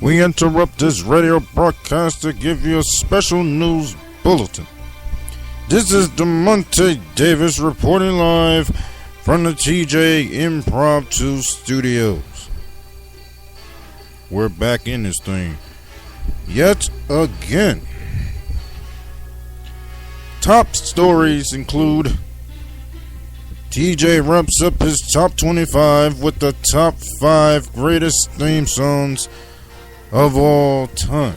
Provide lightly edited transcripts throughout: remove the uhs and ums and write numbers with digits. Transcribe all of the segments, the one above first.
We interrupt this radio broadcast to give you a special news bulletin. This is DeMonte Davis reporting live from the TJ Improv 2 studios. We're back in this thing yet again. Top stories include TJ wraps up his top 25 with the top 5 greatest theme songs of all time.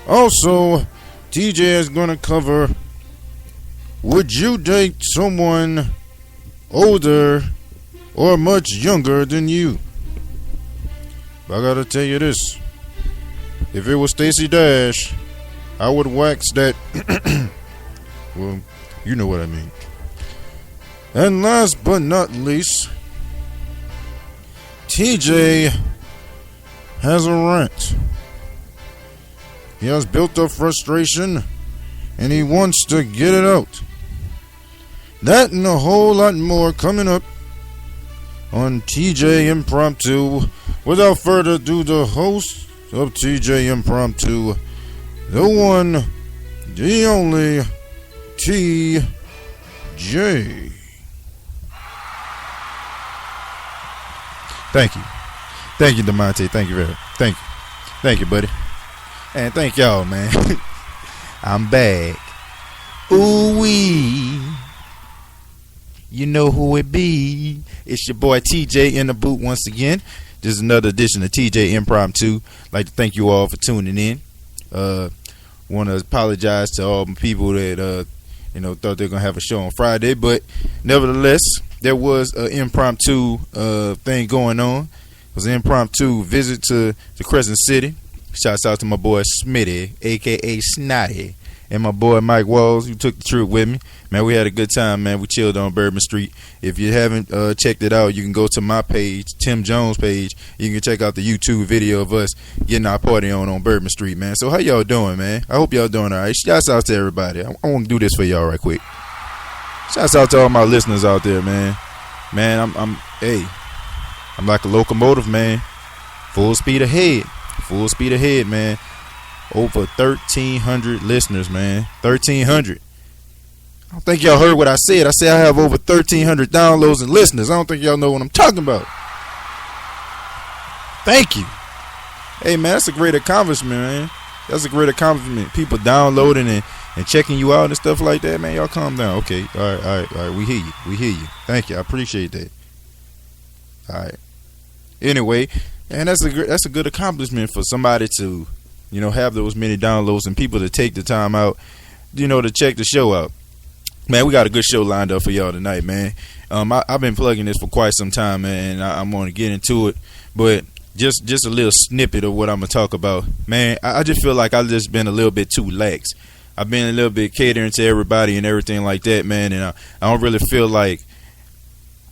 Also, TJ is going to cover, would you date someone older or much younger than you? But I gotta tell you this, if it was Stacey Dash, I would wax that. Well, you know what I mean. And last but not least, TJ has a rant. He has built up frustration and he wants to get it out. That and a whole lot more coming up on TJ Impromptu. Without further ado, the host of TJ Impromptu, the one, the only TJ. Thank you. Thank you, DeMonte. Thank you very much. Thank you. Thank you, buddy. And thank y'all, man. I'm back. Ooh-wee. You know who it be. It's your boy TJ in the boot once again. This is another edition of TJ Impromptu. I'd like to thank you all for tuning in. Want to apologize to all the people that thought they were gonna have a show on Friday, but nevertheless, there was an impromptu thing going on. It was an impromptu visit to Crescent City. Shouts out to my boy Smitty, aka Snotty, and my boy Mike Walls, who took the trip with me. Man, we had a good time, man. We chilled on Bourbon Street. If you haven't checked it out, you can go to my page, Tim Jones' page. You can check out the YouTube video of us getting our party on Bourbon Street, man. So how y'all doing, man? I hope y'all doing all right. Shouts out to everybody. I want to do this for y'all right quick. Shouts out to all my listeners out there, man. Man, I'm like a locomotive, man. Full speed ahead. Full speed ahead, man. Over 1,300 listeners, man. 1,300. I don't think y'all heard what I said. I said I have over 1,300 downloads and listeners. I don't think y'all know what I'm talking about. Thank you. Hey, man, that's a great accomplishment, man. That's a great accomplishment. People downloading and checking you out and stuff like that, man. Y'all calm down. Okay. All right. We hear you. Thank you. I appreciate that. All right. Anyway, and that's a good accomplishment for somebody to, have those many downloads and people to take the time out, to check the show out. Man, we got a good show lined up for y'all tonight, man. I've been plugging this for quite some time, man, and I'm going to get into it. But just a little snippet of what I'm going to talk about. Man, I just feel like I've just been a little bit too lax. I've been a little bit catering to everybody and everything like that, man, and I don't really feel like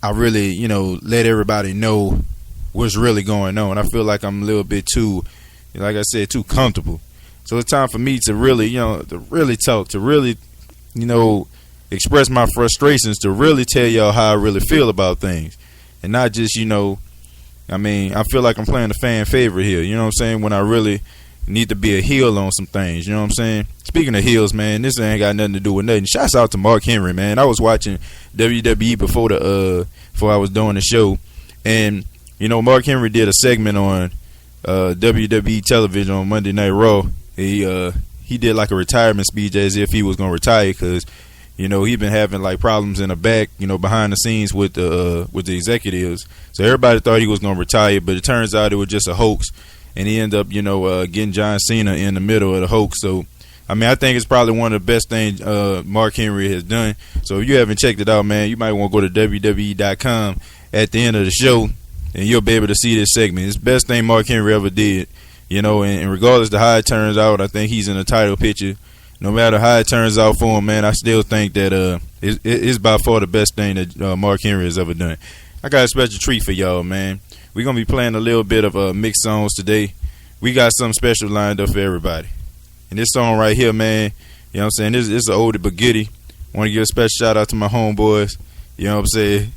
I really, let everybody know what's really going on. I feel like I'm a little bit too, like I said, too comfortable. So it's time for me to really, to really talk, to really, express my frustrations, to really tell y'all how I really feel about things. And not just, I feel like I'm playing the fan favorite here, you know what I'm saying, when I really need to be a heel on some things, you know what I'm saying. Speaking of heels, man, this ain't got nothing to do with nothing. Shouts out to Mark Henry, man. I was watching WWE before I was doing the show, and Mark Henry did a segment on WWE television on Monday Night Raw. He did like a retirement speech as if he was gonna retire, because he been having like problems in the back, behind the scenes with the executives. So everybody thought he was gonna retire, but it turns out it was just a hoax, and he ended up getting John Cena in the middle of the hoax. So I think it's probably one of the best things Mark Henry has done. So if you haven't checked it out, man, you might want to go to WWE.com at the end of the show, and you'll be able to see this segment. It's the best thing Mark Henry ever did, and regardless of how it turns out, I think he's in the title picture. No matter how it turns out for him, man, I still think that it's by far the best thing that Mark Henry has ever done. I got a special treat for y'all, man. We're going to be playing a little bit of mixed songs today. We got something special lined up for everybody. And this song right here, man, you know what I'm saying, this is an oldie but goodie. Want to give a special shout out to my homeboys. You know what I'm saying?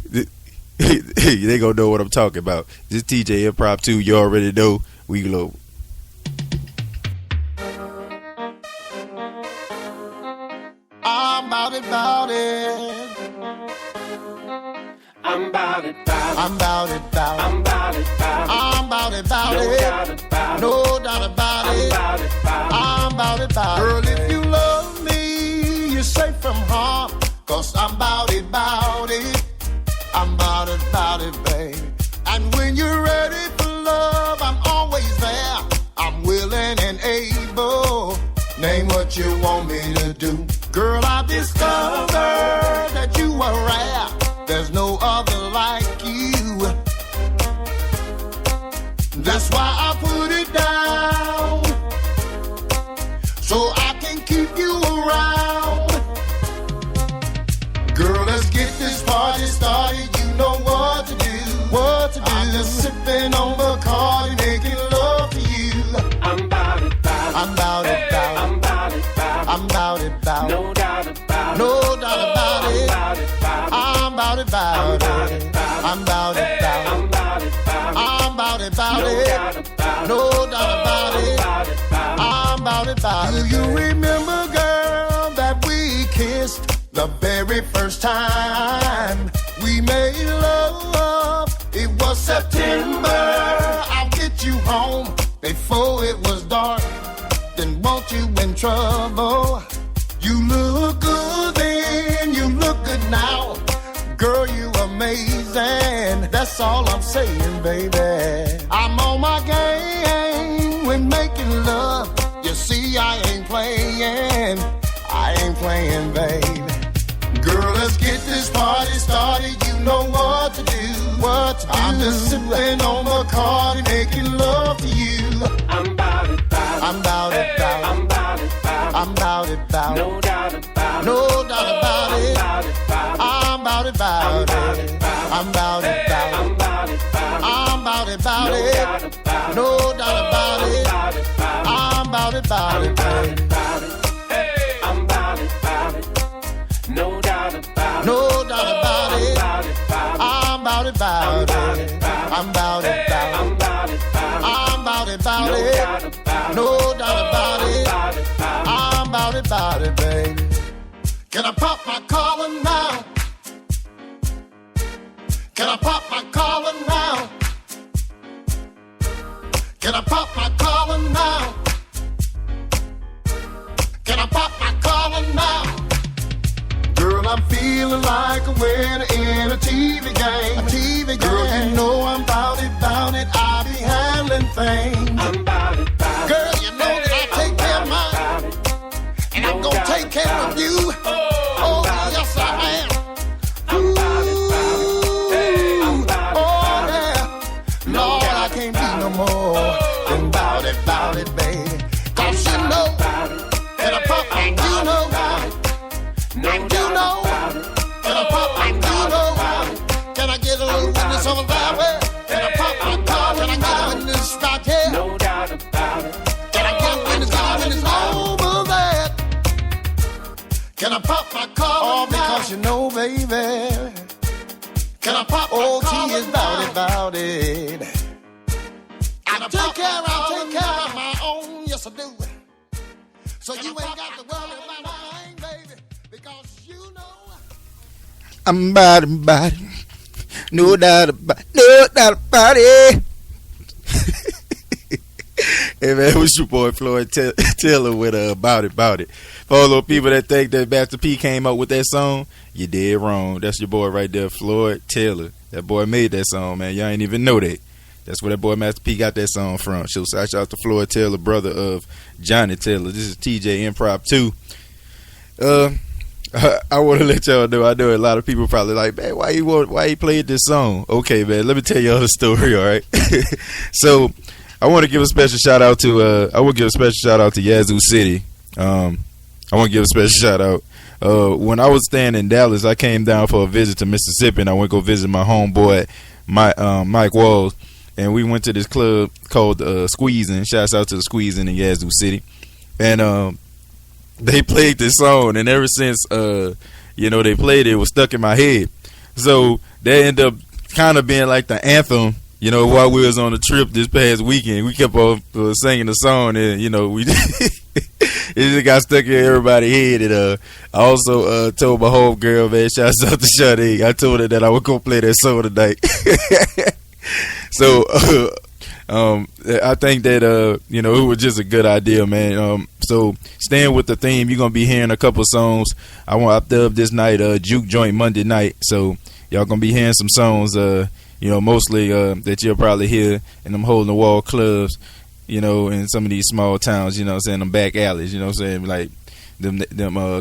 They going to know what I'm talking about. This TJ Improv 2, you already know. We global. I'm about it, about it. I'm about it, about it. I'm about it, about it. I'm about it, about it. I'm about it, about No it. doubt about it. No doubt about I'm it. about it, about it. I'm about it, about it. Girl, if you love me, you're safe from harm. 'Cause I'm about it, I'm about it, baby. And when you're ready for love, I'm always there. I'm willing and able. Name what you want me to do. Girl, I discovered that you are rare. There's no other like you. That's why I put it down, so I can keep you around. Girl, let's get this party started. You know what to do. What to do. I'm just sipping on Bacardi, making love to you. I'm about it, about it. I'm about it, about it. I'm about it, about it. I'm about it, about it. No doubt about it. No doubt about I'm it. about it, about it. I'm about it, about it. I'm about it, about I'm it. about it, about it. I'm about it, about No it. doubt about it. No doubt about it. About it, about it. I'm about it, about it. Do you remember, girl, that we kissed the very first time we made love? It was September. I'll get you home before it was dark. Then won't you in trouble? You look good then, you look good now. Girl, you amazing. That's all I'm saying, baby. I'm on my game when making love. You see, I ain't playing. I ain't playing, baby. Girl, let's get this party started. You know what to do. What to do. I'm just sipping on Bacardi, making love to you. I'm about it, about it. I'm about it, about it. I'm about it, about it. I'm about it, about it. No doubt about it. No doubt about it. About it, about it. I'm about it, about it. I'm about it, about I'm it. about it, about it. I'm about it, about No it. doubt about it. No doubt about it. About it, about it. I'm about it, about it, baby. About it. Hey, I'm about it, about it. No doubt about it. No doubt about it. About it, about it. I'm about it, about it. I'm about it, about I'm it. about it, about it. I'm about it, about No it. doubt about it. No doubt about it. About it, about it. I'm about it, baby. Can I pop my collar now? Can I pop my collar now? Can I pop my collar now? Can I pop my collar now? Girl, I'm feeling like a winner in a TV game. A TV game. Girl, you know I'm about it, I be handling things. I'm about it, about it. Girl, you know that I take care of mine. And I'm gonna take care of you. Oh, yes, I am. Ooh, oh, yeah. Lord, I can't be no more than about it, baby. 'Cause you know, and I pop, and you know, and you know, and I pop, and you know. Can I get a little witness over that way? Can I pop my car? Can I get a witness right here? No doubt about it. Can I get a witness over that? Can I pop my car? Oh, because you know, baby. Can I pop my car? OT is about it. I'll take care of my own, yes I do. So you ain't got to worry about mine, baby, because you know I'm about it. No doubt about it. Hey man, it was your boy Floyd Taylor with About It. For all those people that think that Master P came up with that song, you did wrong. That's your boy right there, Floyd Taylor. That boy made that song, man. Y'all ain't even know that. That's where that boy Master P got that song from. So shout out to Floyd Taylor, brother of Johnny Taylor. This is TJ Improv 2. I want to let y'all know. I know a lot of people probably like, man, why he played this song? Okay, man, let me tell y'all the story. All right. So I want to give a special shout out to Yazoo City. I want to give a special shout out. When I was staying in Dallas, I came down for a visit to Mississippi, and I went to go visit my homeboy, Mike Walls, and we went to this club called Squeezing. Shouts out to the Squeezing in Yazoo City, and they played this song, and ever since they played it, it was stuck in my head. So that ended up kind of being like the anthem You know, while we was on the trip this past weekend, we kept on singing the song, and you know, we it just got stuck in everybody's head. And I also told my home girl, man, shouts out to Sade. I told her that I would go play that song tonight. So I think that you know, it was just a good idea, man. So staying with the theme, you're gonna be hearing a couple songs. I dubbed this night Juke Joint Monday Night. So y'all gonna be hearing some songs, you know, mostly that you'll probably hear in them hole in the wall clubs, you know, in some of these small towns, you know what I'm saying, them back alleys, you know what I'm saying, like them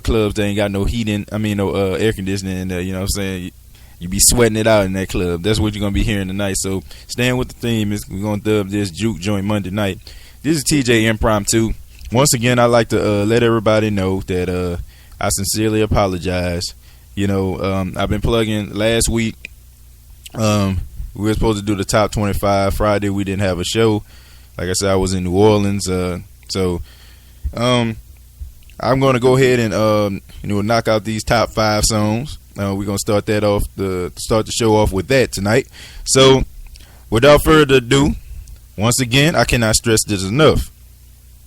clubs that ain't got no heating, no air conditioning in there, you know what I'm saying. You be sweating it out in that club. That's what you're going to be hearing tonight. So staying with the theme, is we're going to dub this Juke Joint Monday Night. This is TJ Impromptu. Once again, I'd like to let everybody know that I sincerely apologize. You know, I've been plugging last week. We were supposed to do the top 25. Friday, we didn't have a show. Like I said, I was in New Orleans. So I'm going to go ahead and, you know, knock out these top 5 songs. We're going to start the show off with that tonight. So, without further ado, once again, I cannot stress this enough.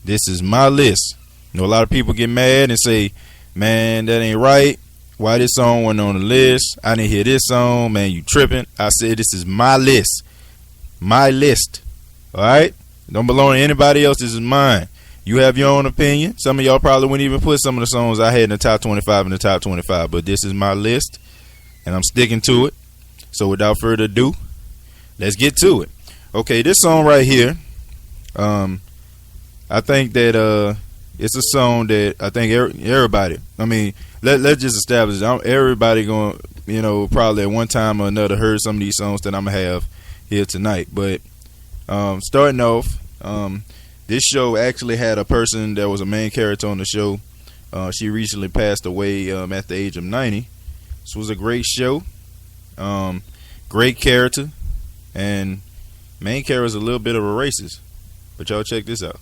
This is my list. You know, a lot of people get mad and say, man, that ain't right. Why this song wasn't on the list? I didn't hear this song. Man, you tripping. I said, this is my list. My list. All right? Don't belong to anybody else. This is mine. You have your own opinion. Some of y'all probably wouldn't even put some of the songs I had in the top 25 in the top 25. But this is my list, and I'm sticking to it. So without further ado, let's get to it. Okay, this song right here, I think that it's a song that I think everybody, let's just establish everybody going, you know, probably at one time or another heard some of these songs that I'm going to have here tonight. But starting off, this show actually had a person that was a main character on the show. She recently passed away at the age of 90. This was a great show. Great character. And main character is a little bit of a racist. But y'all check this out.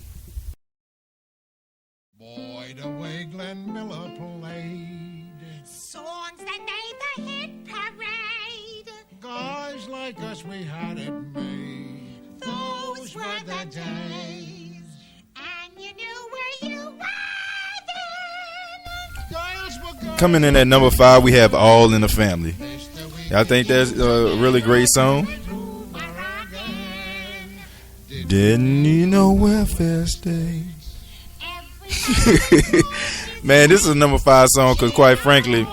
Boy, the way Glenn Miller played songs that made the hit parade. guys like us, we had it made. Those were the days. And you knew where you were then. Girls were good. Coming in at number 5, we have All in the Family. I think that's a really great song. Didn't you know welfare state? Man, this is a number 5 song because, quite frankly,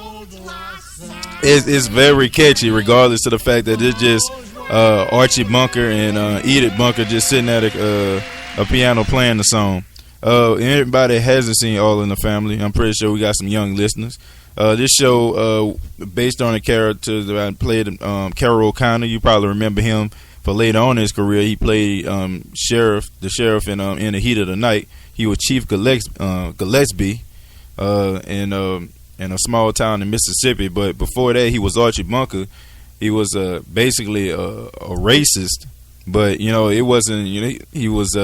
it's very catchy, regardless of the fact that it's just Archie Bunker and Edith Bunker just sitting at a piano playing the song. Anybody that hasn't seen All in the Family, I'm pretty sure we got some young listeners. This show, based on a character that I played, Carol O'Connor. You probably remember him for later on in his career. He played the sheriff in the Heat of the Night. He was Chief Gillespie in a small town in Mississippi. But before that, he was Archie Bunker. He was basically a racist, but you know, it wasn't. You know, he was.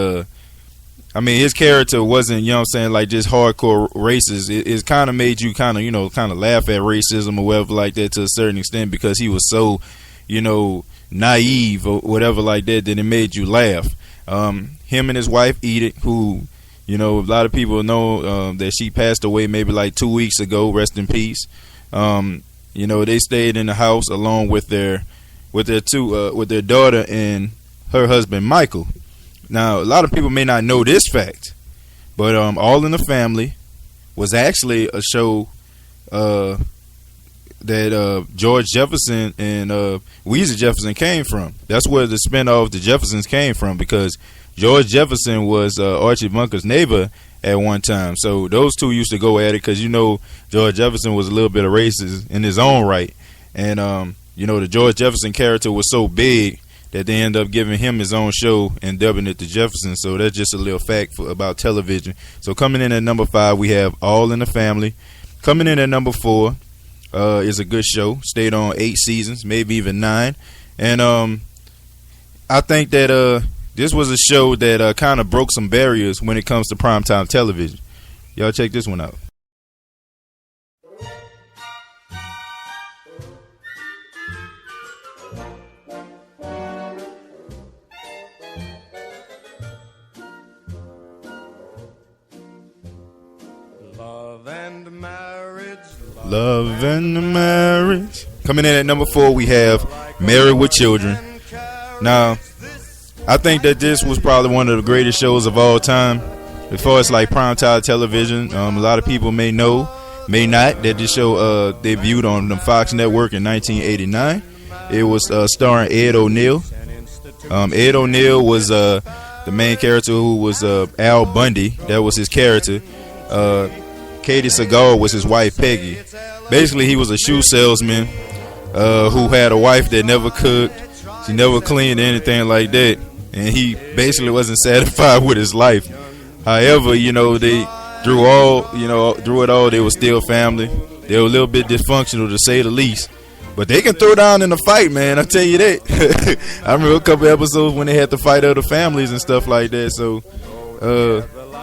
His character wasn't, you know what I'm saying, like just hardcore racist. It kind of made you kind of laugh at racism or whatever like that to a certain extent, because he was so, you know, naive or whatever like that it made you laugh. Him and his wife Edith, who, you know, a lot of people know that she passed away maybe like 2 weeks ago. Rest in peace. You know, they stayed in the house along with their daughter and her husband Michael. Now, a lot of people may not know this fact, but All in the Family was actually a show that George Jefferson and Weezy Jefferson came from. That's where the spinoff The Jeffersons came from, because George Jefferson was Archie Bunker's neighbor at one time. So those two used to go at it because, you know, George Jefferson was a little bit of racist in his own right. And, you know, the George Jefferson character was so big that they end up giving him his own show and dubbing it The Jeffersons. So that's just a little fact about television. So coming in at number 5, we have All in the Family. Coming in at number 4 is a good show. Stayed on 8 seasons, maybe even 9. And I think that this was a show that kind of broke some barriers when it comes to primetime television. Y'all check this one out. Love and Marriage. Coming in at number 4, we have Married with Children. Now, I think that this was probably one of the greatest shows of all time. As far as like primetime television, a lot of people may know, may not, that this show debuted on the Fox Network in 1989. It was starring Ed O'Neill. Ed O'Neill was the main character, who was Al Bundy. That was his character. Katie Seagal was his wife, Peggy. Basically, he was a shoe salesman who had a wife that never cooked. She never cleaned anything like that. And he basically wasn't satisfied with his life. However, they through it all, they were still family. They were a little bit dysfunctional, to say the least. But they can throw down in a fight, man. I tell you that. I remember a couple episodes when they had to fight other families and stuff like that. So,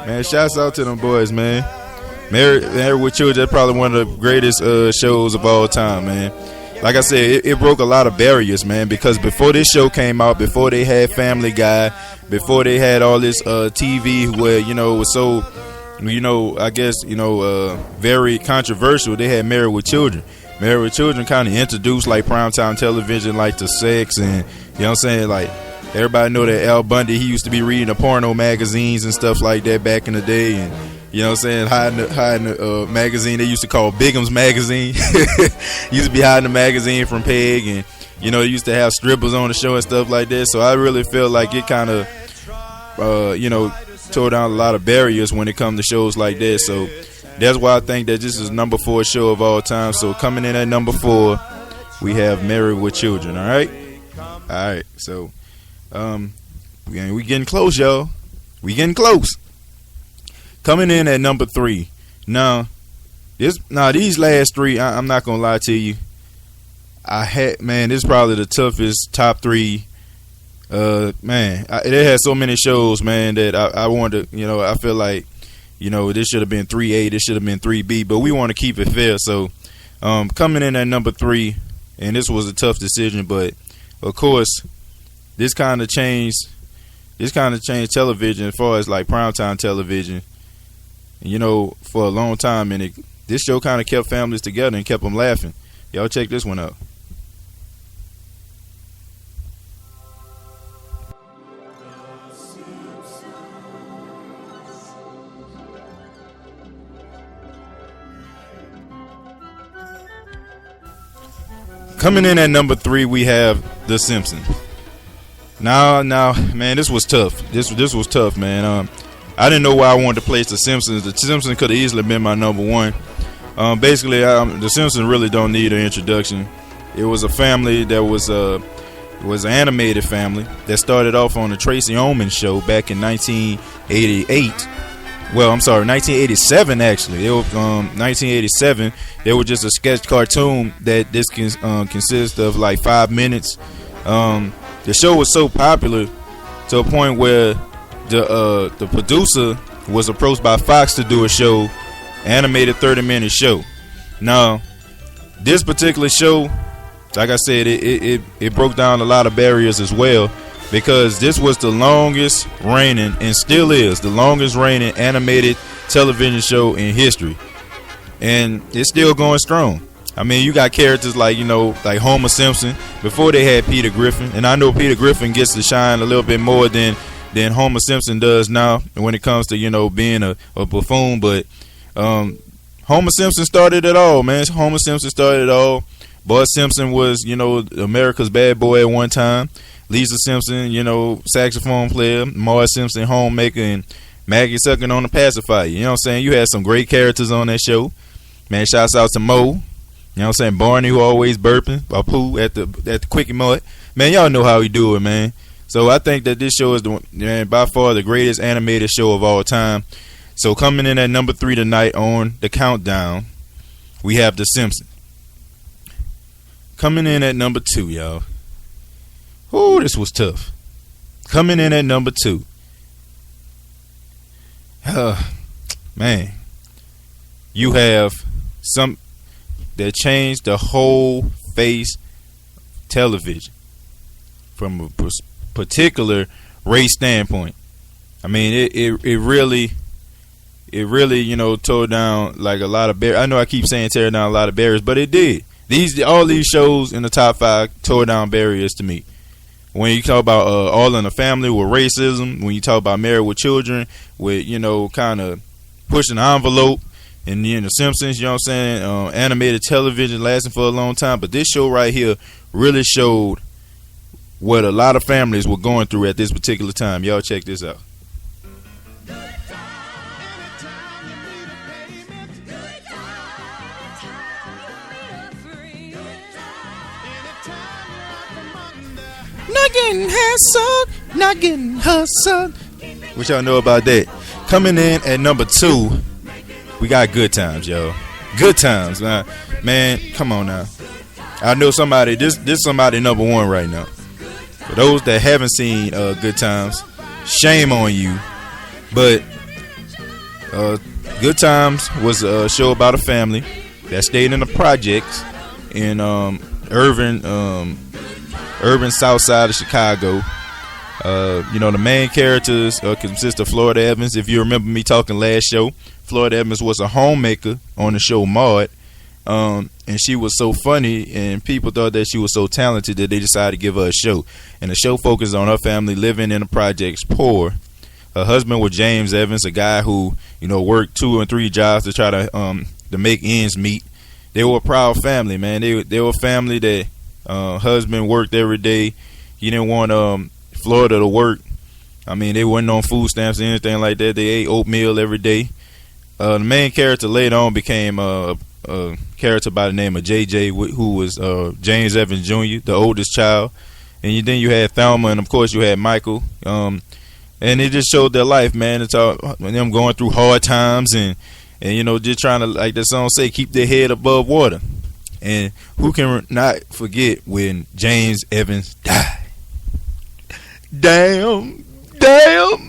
man, shouts out to them boys, man. Married with Children, that's probably one of the greatest shows of all time, man. Like I said, it broke a lot of barriers, man, because before this show came out, before they had Family Guy, before they had all this TV where, it was so, I guess, very controversial, they had Married with Children. Married with Children kind of introduced like primetime television, like to sex, and, you know what I'm saying, like, everybody know that Al Bundy, he used to be reading the porno magazines and stuff like that back in the day, and, you know what I'm saying, hiding the magazine they used to call Bigum's Magazine. Used to be hiding the magazine from Peg, and, they used to have strippers on the show and stuff like that. So I really feel like it kind of, tore down a lot of barriers when it comes to shows like that. So that's why I think that this is number 4 show of all time. So coming in at number 4, we have Married with Children. All right. So we getting close, y'all. We getting close. Coming in at number 3. Now these last 3, I'm not gonna lie to you. This is probably the toughest top 3. It had so many shows, man, that I wanted to, I feel like, this should have been 3A, this should have been 3B, but we want to keep it fair. So, coming in at number 3, and this was a tough decision, but of course, this kind of changed television as far as like primetime television. For a long time, and this show kind of kept families together and kept them laughing. Y'all check this one out. Coming in at number 3, we have The Simpsons. Now, man, this was tough. This was tough, man. I didn't know where I wanted to place The Simpsons. The Simpsons could have easily been my number 1. Basically, The Simpsons really don't need an introduction. It was a family that was an animated family that started off on the Tracy Ullman show back in 1988. Well, I'm sorry, 1987 actually. It was 1987. They were just a sketch cartoon that this consists of like 5 minutes. The show was so popular to a point where the producer was approached by Fox to do a show, animated 30-minute show. Now, this particular show, like I said, it broke down a lot of barriers as well, because this was the longest reigning, and still is the longest reigning animated television show in history, and it's still going strong. I mean, you got characters like like Homer Simpson before they had Peter Griffin, and I know Peter Griffin gets to shine a little bit more than Homer Simpson does now when it comes to being a buffoon. But Homer Simpson started it all, man. Homer Simpson started it all. Bud Simpson was America's bad boy at one time. Lisa Simpson, saxophone player. Marge Simpson, homemaker, and Maggie sucking on the pacifier. You know what I'm saying? You had some great characters on that show, man. Shouts out to Mo. You know what I'm saying? Barney, who always burping, or Pooh at the Quickie Mart. Man, y'all know how he do it, man. So I think that this show is by far the greatest animated show of all time. So coming in at number 3 tonight on the countdown, we have The Simpsons. Coming in at number 2, y'all. Oh, this was tough. Coming in at number 2. Man. You have some that changed the whole face television from a particular race standpoint. I mean, it really it really, you know, tore down like a lot of barriers. I know I keep saying tear down a lot of barriers, but it did. All these shows in the top 5 tore down barriers to me. When you talk about All in the Family with racism, when you talk about Married with Children with, you know, kind of pushing the envelope, and then The Simpsons, you know what I'm saying, animated television lasting for a long time. But this show right here really showed what a lot of families were going through at this particular time. Y'all check this out. Not getting her son, not getting her son. What y'all know about that? Coming in at number 2, we got Good Times, yo. Good Times, man. Come on now. I know somebody. This somebody number 1 right now. For those that haven't seen Good Times, shame on you. But Good Times was a show about a family that stayed in the projects in urban south side of Chicago. You know, the main characters consist of Florida Evans. If you remember me talking last show, Florida Evans was a homemaker on the show Maude. And she was so funny, and people thought that she was so talented that they decided to give her a show. And the show focused on her family living in the projects poor. Her husband was James Evans, a guy who, you know, worked 2 and 3 jobs to try to make ends meet. They were a proud family, man. They were a family that husband worked every day. He didn't want Florida to work. I mean, they wasn't on food stamps or anything like that. They ate oatmeal every day. The main character later on became a character by the name of JJ, who was James Evans Jr., the oldest child. And then you had Thelma, and of course you had Michael. And it just showed their life, man. It's all them going through hard times and you know, just trying to, like the song say, keep their head above water. And who can not forget when James Evans died? Damn. damn.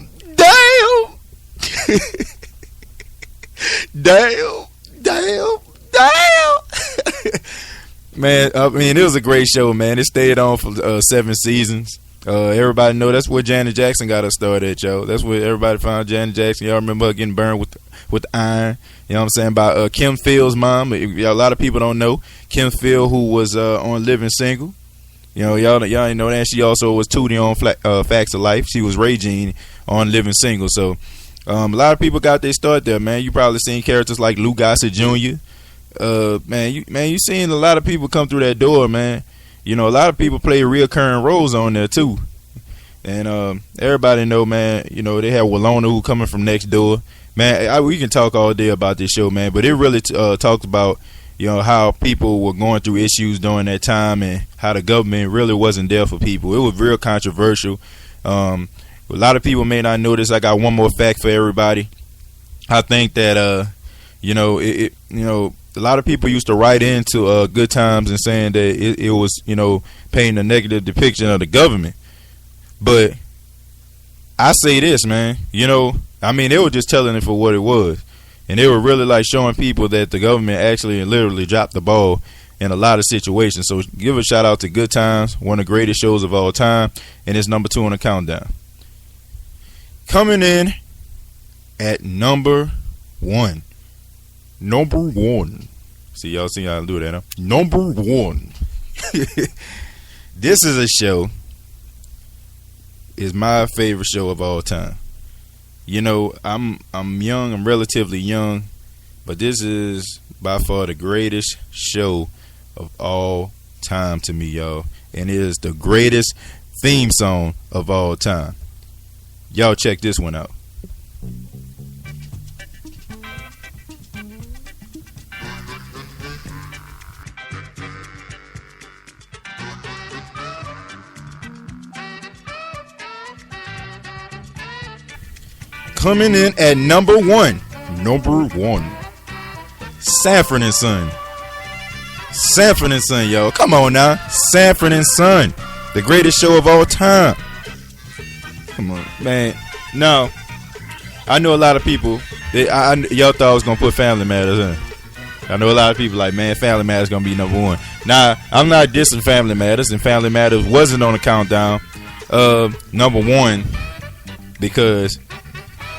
Man, I mean, it was a great show, man. It stayed on for 7 seasons. Everybody know that's where Janet Jackson got her started at, yo. That's where everybody found Janet Jackson. Y'all remember her getting burned with the iron. You know what I'm saying? About Kim Phil's mom. A lot of people don't know Kim Phil, who was on Living Single. You know, y'all ain't know that. She also was Tootie on Facts of Life. She was Regine on Living Single. So a lot of people got their start there, man. You probably seen characters like Lou Gossett Jr. You seen a lot of people come through that door, man. You know, a lot of people play reoccurring roles on there too. And everybody know, man, you know, they have Walona who coming from next door. Man, we can talk all day about this show, man, but it really talked about, you know, how people were going through issues during that time and how the government really wasn't there for people. It was real controversial. A lot of people may not know this. I got one more fact for everybody. I think that a lot of people used to write into Good Times and saying that it was, you know, painting a negative depiction of the government. But I say this, man, you know, I mean, they were just telling it for what it was. And they were really like showing people that the government actually and literally dropped the ball in a lot of situations. So give a shout out to Good Times, one of the greatest shows of all time. And it's number 2 on the countdown. Coming in at number 1. Number 1. See, y'all see how I do that, huh? Number 1. This is a show. Is my favorite show of all time. You know, I'm young. I'm relatively young, but this is by far the greatest show of all time to me, y'all. And it is the greatest theme song of all time. Y'all check this one out. Coming in at number 1. Number 1. Sanford and Son. Sanford and Son, y'all. Come on now. Sanford and Son. The greatest show of all time. Come on, man. Now, I know a lot of people. Y'all thought I was going to put Family Matters in. I know a lot of people like, man, Family Matters going to be number 1. Nah, I'm not dissing Family Matters. And Family Matters wasn't on the countdown. Number 1. Because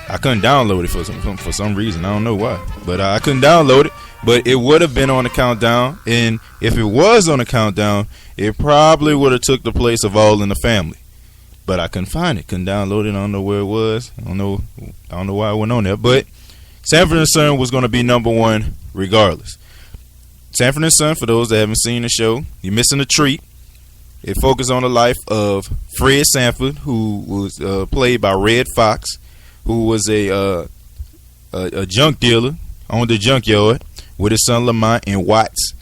I couldn't download it for some reason. I don't know why, but I couldn't download it. But it would have been on the countdown, and if it was on the countdown, it probably would have took the place of All in the Family. But I couldn't find it. Couldn't download it. I don't know where it was. I don't know why it went on there. But Sanford and Son was going to be number one regardless. Sanford and Son, for those that haven't seen the show, you're missing a treat. It focused on the life of Fred Sanford, who was played by Red Fox, who was a junk dealer, owned a junkyard with his son Lamont in Watts,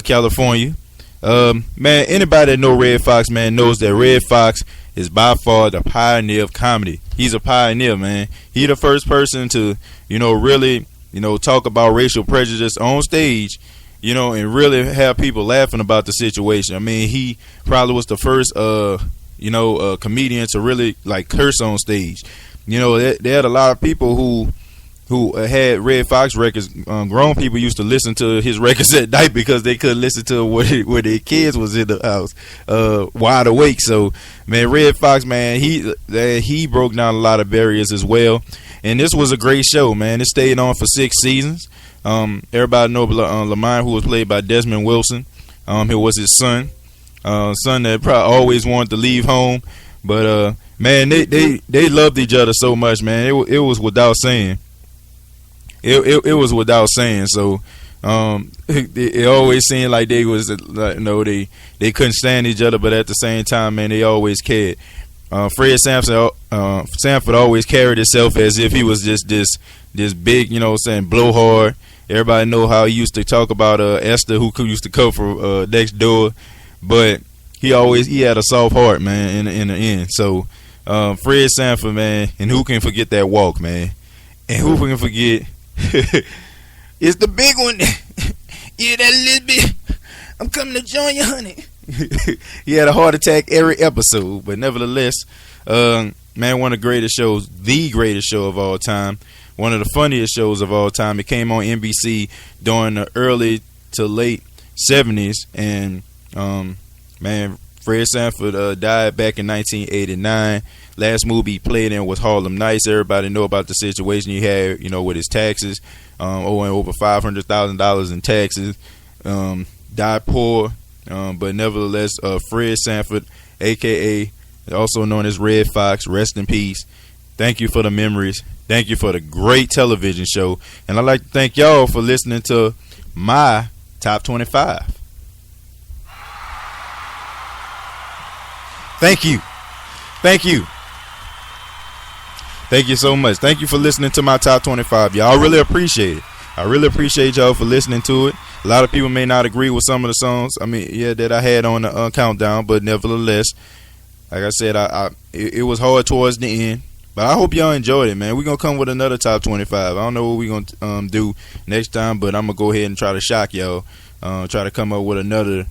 California. Man, anybody that know Red Fox, man, knows that Red Fox is by far the pioneer of comedy. He's a pioneer, man. He the first person to, really, talk about racial prejudice on stage, and really have people laughing about the situation. I mean, he probably was the first, comedian to really like curse on stage. They had a lot of people who had Red Fox records. Grown people used to listen to his records at night because they couldn't listen to it when their kids was in the house, wide awake. So, man, Red Fox, man, he broke down a lot of barriers as well. And this was a great show, man. It stayed on for 6 seasons. Everybody know Lamont, who was played by Desmond Wilson. He was his son that probably always wanted to leave home, but man, they loved each other so much, man. It was without saying. It was without saying. So it always seemed like they was they couldn't stand each other, but at the same time, man, they always cared. Fred Sanford always carried himself as if he was just this big, blowhard. Everybody know how he used to talk about Esther, who used to come from next door, but he had a soft heart, man. In the end, so Fred Sanford, man, and who can forget that walk, man, and who can forget? It's the big one. Yeah, that little bit. I'm coming to join you, honey. He had a heart attack every episode, but nevertheless, man, one of the greatest shows, the greatest show of all time, one of the funniest shows of all time. It came on NBC during the early to late 70s, and man, Fred Sanford died back in 1989. Last movie he played in was Harlem Nights. Everybody know about the situation he had, with his taxes, owing over $500,000 in taxes. Died poor, but nevertheless, Fred Sanford, a.k.a. also known as Red Fox, rest in peace. Thank you for the memories. Thank you for the great television show. And I'd like to thank y'all for listening to my Top 25. Thank you. Thank you. Thank you so much. Thank you for listening to my Top 25. Y'all really appreciate it. I really appreciate y'all for listening to it. A lot of people may not agree with some of the songs, that I had on the countdown, but nevertheless, like I said, it was hard towards the end. But I hope y'all enjoyed it, man. We're going to come with another Top 25. I don't know what we're going to do next time, but I'm going to go ahead and try to shock y'all. Try to come up with another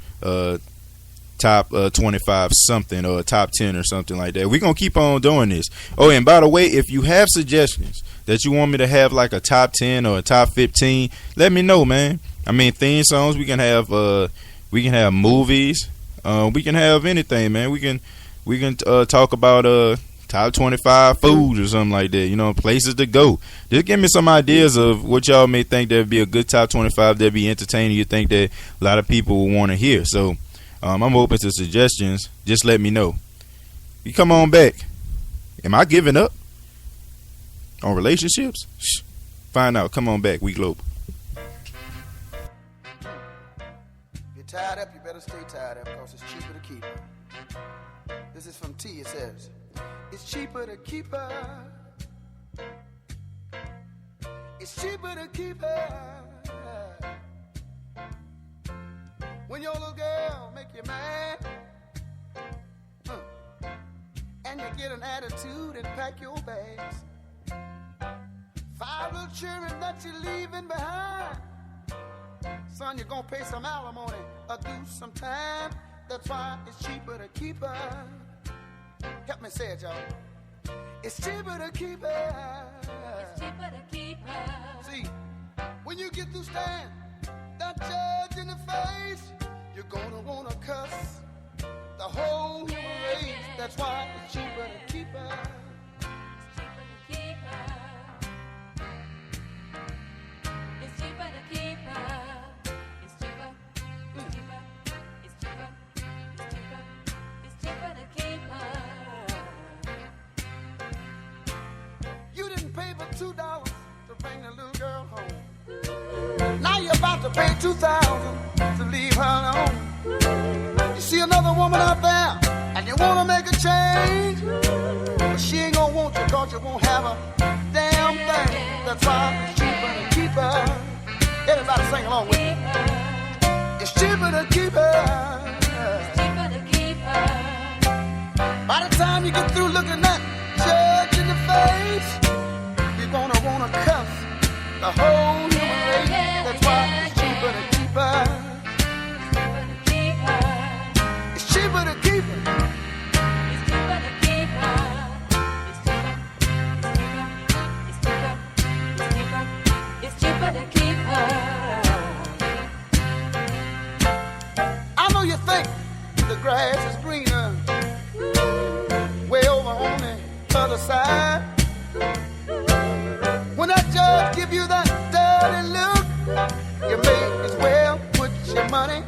Top 25 something, or a Top 10 or something like that. We're going to keep on doing this. Oh, and by the way, if you have suggestions that you want me to have like a Top 10 or a Top 15, let me know, man. I mean, theme songs, we can have movies. We can have anything, man. We can talk about Top 25 foods or something like that, places to go. Just give me some ideas of what y'all may think that would be a good Top 25 that'd be entertaining. You think that a lot of people will want to hear. So I'm open to suggestions. Just let me know. You come on back. Am I giving up on relationships? Find out. Come on back. We global. You're tied up, you better stay tied up, because it's cheaper to keep her. This is from T. It says, it's cheaper to keep her. It's cheaper to keep her. When your little girl make you mad, and you get an attitude and pack your bags. 5 little children that you're leaving behind. Son, you're gonna pay some alimony or do some time. That's why it's cheaper to keep her. Help me say it, y'all. It's cheaper to keep her. It's cheaper to keep her. See, when you get through staring that judge in the face, you're gonna wanna cuss the whole human race. That's why it's cheaper to keep her. It's cheaper to keep her. $2 to bring the little girl home. Now you're about to pay $2,000 to leave her alone. You see another woman out there and you want to make a change, but she ain't gonna want you cause you won't have a damn thing. That's why it's cheaper to keep her. Everybody sing along with me. It's cheaper to keep her. It's cheaper to keep her. By the time you get through looking that judge in the face, you're gonna wanna cuss the whole human race. That's why it's cheaper to keep her. It's cheaper to keep her. It's cheaper to keep her. It's cheaper to keep her. I know you think the grass is greener way over on the other side. When that judge give you that dirty look, you may as well put your money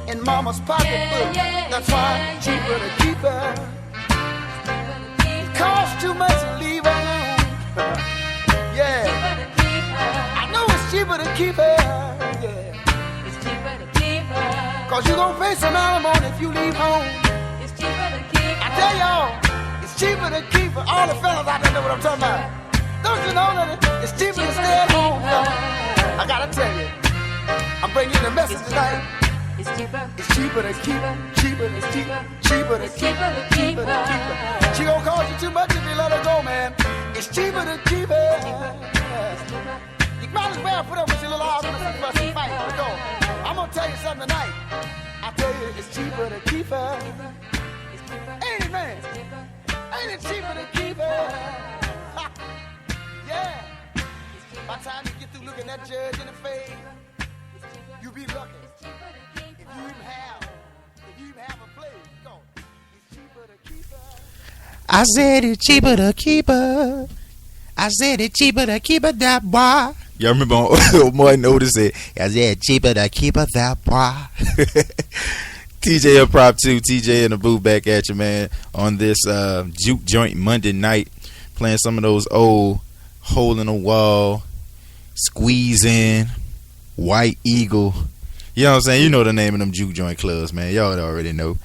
in mama's pocketbook. That's why it's cheaper to keep her. It costs too much to leave her alone. Yeah, I know it's cheaper to keep her. Yeah, It's cheaper to keep her. cause you gon' pay some alimony if you leave home. It's cheaper to keep her. I tell y'all, it's cheaper to keep her. All the fellas out there know what I'm talking about. Don't you know that it's cheaper to stay at home, fella? I gotta tell you, I'm bringing you the message tonight. It's cheaper. It's cheaper to keep her, cheaper to keep her, cheaper to keep her, cheaper to keep her. She gon' cost you too much if you let her go, man. It's cheaper to keep her. You might as well put up with your little arguments and fuss and fight. But go. I'm gonna tell you something tonight. I tell you, it's cheaper to keep her. Ain't it, man? Ain't it cheaper to keep her? Ha. Yeah. By the time you get through looking that judge in the face, you be lucky. If you even have a place, go. It's cheaper to keep her. I said it's cheaper to keep her. I said it's cheaper to keep her that boy. Y'all remember on Martin Otis said, I said cheaper to keep her that boy. TJ M Prov 2, TJ in the booth back at you, man, on this juke joint Monday night, playing some of those old hole in the wall, squeeze in, White Eagle. You know what I'm saying? You know the name of them juke joint clubs, man. Y'all already know.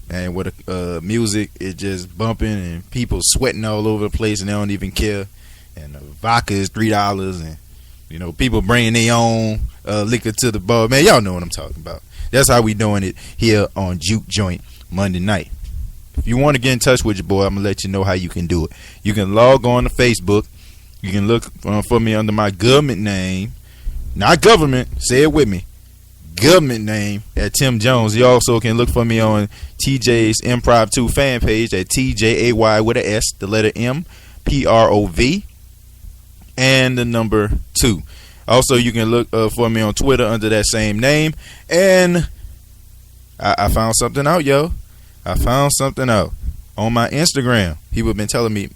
And with the music, it just bumping and people sweating all over the place and they don't even care. And the vodka is $3 and, you know, people bringing their own liquor to the bar. Man, y'all know what I'm talking about. That's how we doing it here on Juke Joint Monday night. If you want to get in touch with your boy, I'm going to let you know how you can do it. You can log on to Facebook. You can look for me under my government name. Not government. Say it with me. Government name at Tim Jones. You also can look for me on TJAYS M Prov 2 fan page at TJAY with an S, the letter M, PROV, and the number 2. Also, you can look for me on Twitter under that same name. And I found something out, yo. I found something out on my Instagram. People have been telling me,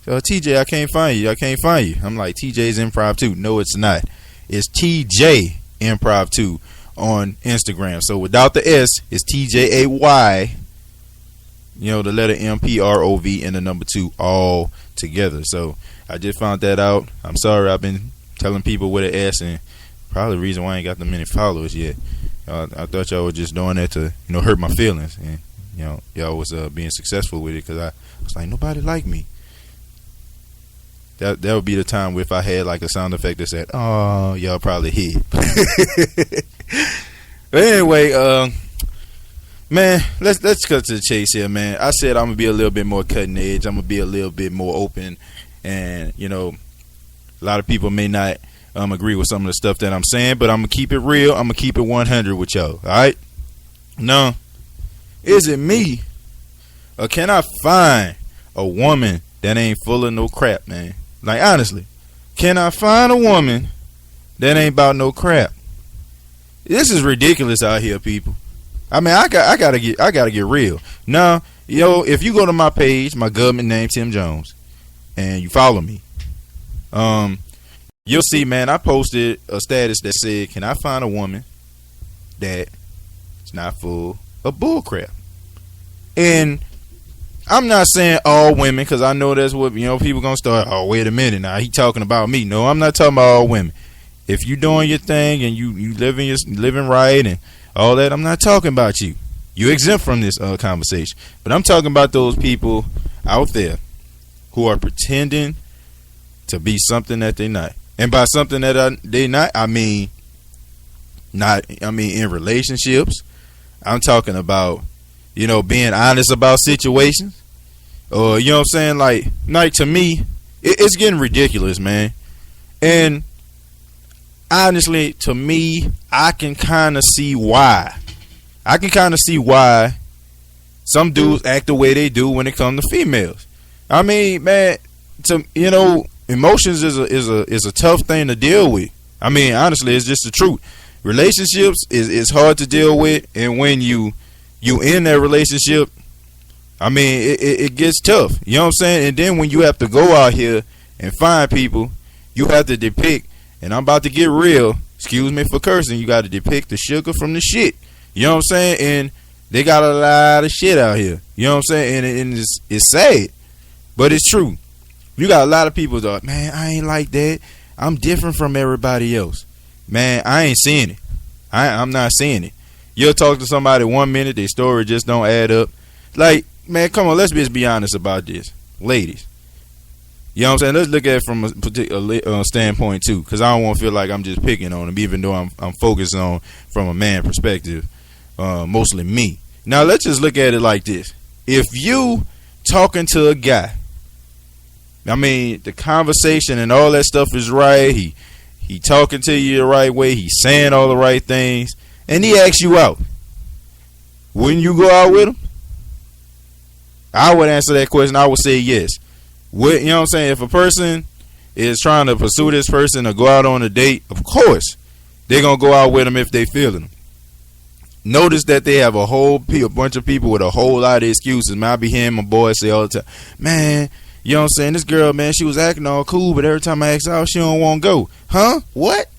TJ, I can't find you. I can't find you. I'm like, TJ's Improv 2. No, it's not. It's TJ Improv 2 on Instagram. So without the S, it's TJAY, you know, the letter MPROV and the number 2 all together. So I just found that out. I'm sorry I've been telling people with an S, and probably the reason why I ain't got that many followers yet. I thought y'all were just doing that to, you know, hurt my feelings. And, you know, y'all was being successful with it because I was like, nobody like me. That would be the time if I had like a sound effect that said, oh, y'all probably hear. But anyway, man, let's cut to the chase here, man. I said I'm gonna be a little bit more cutting edge. I'm gonna be a little bit more open, and you know, a lot of people may not agree with some of the stuff that I'm saying, but I'm gonna keep it real. I'm gonna keep it 100 with y'all. All right? Now, is it me, or can I find a woman that ain't full of no crap, man? Like honestly, can I find a woman that ain't about no crap? This is ridiculous out here, people. I mean, I gotta get real. Now, yo, if you go to my page, my government name Tim Jones, and you follow me, you'll see, man, I posted a status that said, "Can I find a woman that is not full of bull crap?" And I'm not saying all women, because I know that's what, people gonna start. Oh, wait a minute, now he talking about me. No, I'm not talking about all women. If you doing your thing and you living right and all that, I'm not talking about you. You exempt from this conversation. But I'm talking about those people out there who are pretending to be something that they're not. And by something that they not, I mean in relationships. I'm talking about, being honest about situations. Or, you know what I'm saying? Like to me, it's getting ridiculous, man. And honestly, to me, I can kind of see why. Some dudes act the way they do when it comes to females. I mean, man, emotions is a tough thing to deal with. I mean, honestly, it's just the truth. Relationships is hard to deal with, and when you in that relationship, I mean, it gets tough. You know what I'm saying? And then when you have to go out here and find people, you have to depict, and I'm about to get real, excuse me for cursing, you got to depict the sugar from the shit. You know what I'm saying? And they got a lot of shit out here. You know what I'm saying? And it's sad, but it's true. You got a lot of people that, man, I ain't like that. I'm different from everybody else. Man, I ain't seeing it. I'm not seeing it. You'll talk to somebody 1 minute, their story just don't add up. Like, man, come on, let's just be honest about this. Ladies. You know what I'm saying? Let's look at it from a particular standpoint, too, because I don't want to feel like I'm just picking on them, even though I'm focused on from a man perspective, mostly me. Now, let's just look at it like this. If you talking to a guy, I mean, the conversation and all that stuff is right. He talking to you the right way. He's saying all the right things. And he asks you out. Wouldn't you go out with him? I would answer that question. I would say yes. You know what I'm saying? If a person is trying to pursue this person or go out on a date, of course, they're going to go out with him if they feeling him. Notice that they have a bunch of people with a whole lot of excuses. Man, I be hearing my boys say all the time, man, you know what I'm saying? This girl, man, she was acting all cool, but every time I ask out, she don't want to go. Huh? What?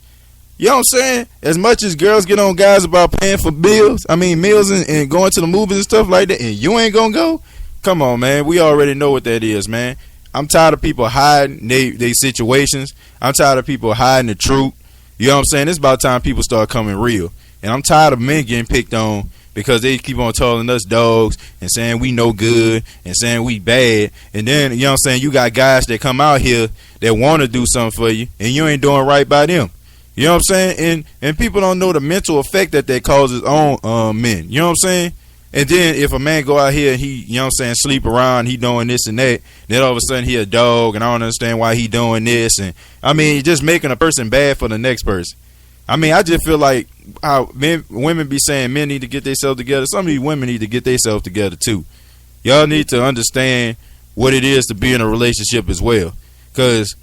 You know what I'm saying? As much as girls get on guys about paying for meals and going to the movies and stuff like that, and you ain't going to go? Come on, man. We already know what that is, man. I'm tired of people hiding their situations. I'm tired of people hiding the truth. You know what I'm saying? It's about time people start coming real. And I'm tired of men getting picked on because they keep on calling us dogs and saying we no good and saying we bad. And then, you know what I'm saying, you got guys that come out here that want to do something for you and you ain't doing right by them. You know what I'm saying? And people don't know the mental effect that causes on men. You know what I'm saying? And then if a man go out here and he, you know what I'm saying, sleep around, he doing this and that, then all of a sudden he a dog and I don't understand why he doing this. And I mean, just making a person bad for the next person. I mean, I just feel like how women be saying men need to get themselves together. Some of these women need to get themselves together too. Y'all need to understand what it is to be in a relationship as well. Because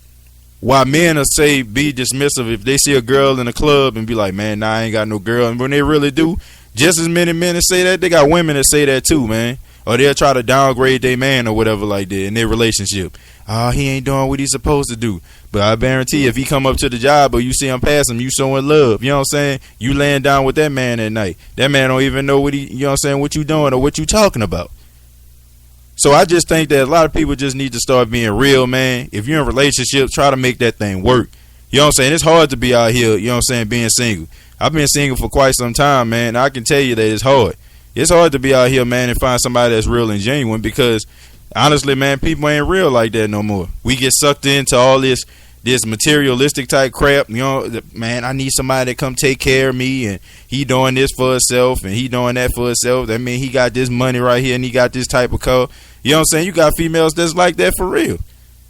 while men will say be dismissive if they see a girl in a club and be like, man, nah, I ain't got no girl. And when they really do, just as many men that say that, they got women that say that too, man. Or they'll try to downgrade their man or whatever like that in their relationship. Oh, he ain't doing what he's supposed to do. But I guarantee if he come up to the job or you see him pass him, you showing love. You know what I'm saying? You laying down with that man at night. That man don't even know you know what I'm saying, what you doing or what you talking about. So I just think that a lot of people just need to start being real, man. If you're in a relationship, try to make that thing work. You know what I'm saying? It's hard to be out here, you know what I'm saying, being single. I've been single for quite some time, man. I can tell you that it's hard. It's hard to be out here, man, and find somebody that's real and genuine because, honestly, man, people ain't real like that no more. We get sucked into all this materialistic type crap. You know, man, I need somebody to come take care of me, and he doing this for himself, and he doing that for himself. That mean he got this money right here, and he got this type of car. You know what I'm saying? You got females that's like that for real.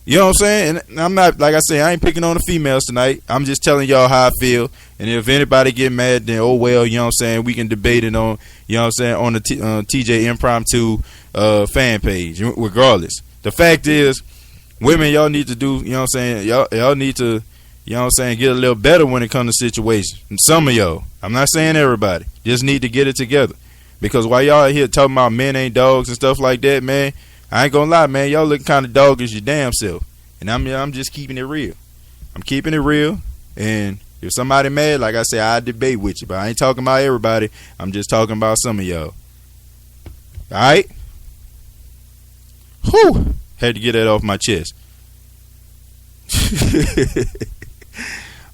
You know what I'm saying? And I'm not, like I say, I ain't picking on the females tonight. I'm just telling y'all how I feel. And if anybody get mad, then oh well, you know what I'm saying? We can debate it on, you know what I'm saying, on the TJ Impromptu fan page, regardless. The fact is, women, y'all need to do, you know what I'm saying? Y'all need to, you know what I'm saying, get a little better when it comes to situations. And some of y'all, I'm not saying everybody, just need to get it together. Because while y'all here talking about men ain't dogs and stuff like that, man, I ain't gonna lie, man. Y'all looking kind of doggish your damn self. And I'm just keeping it real. I'm keeping it real. And if somebody mad, like I said, I debate with you. But I ain't talking about everybody. I'm just talking about some of y'all. Alright? Whew. Had to get that off my chest.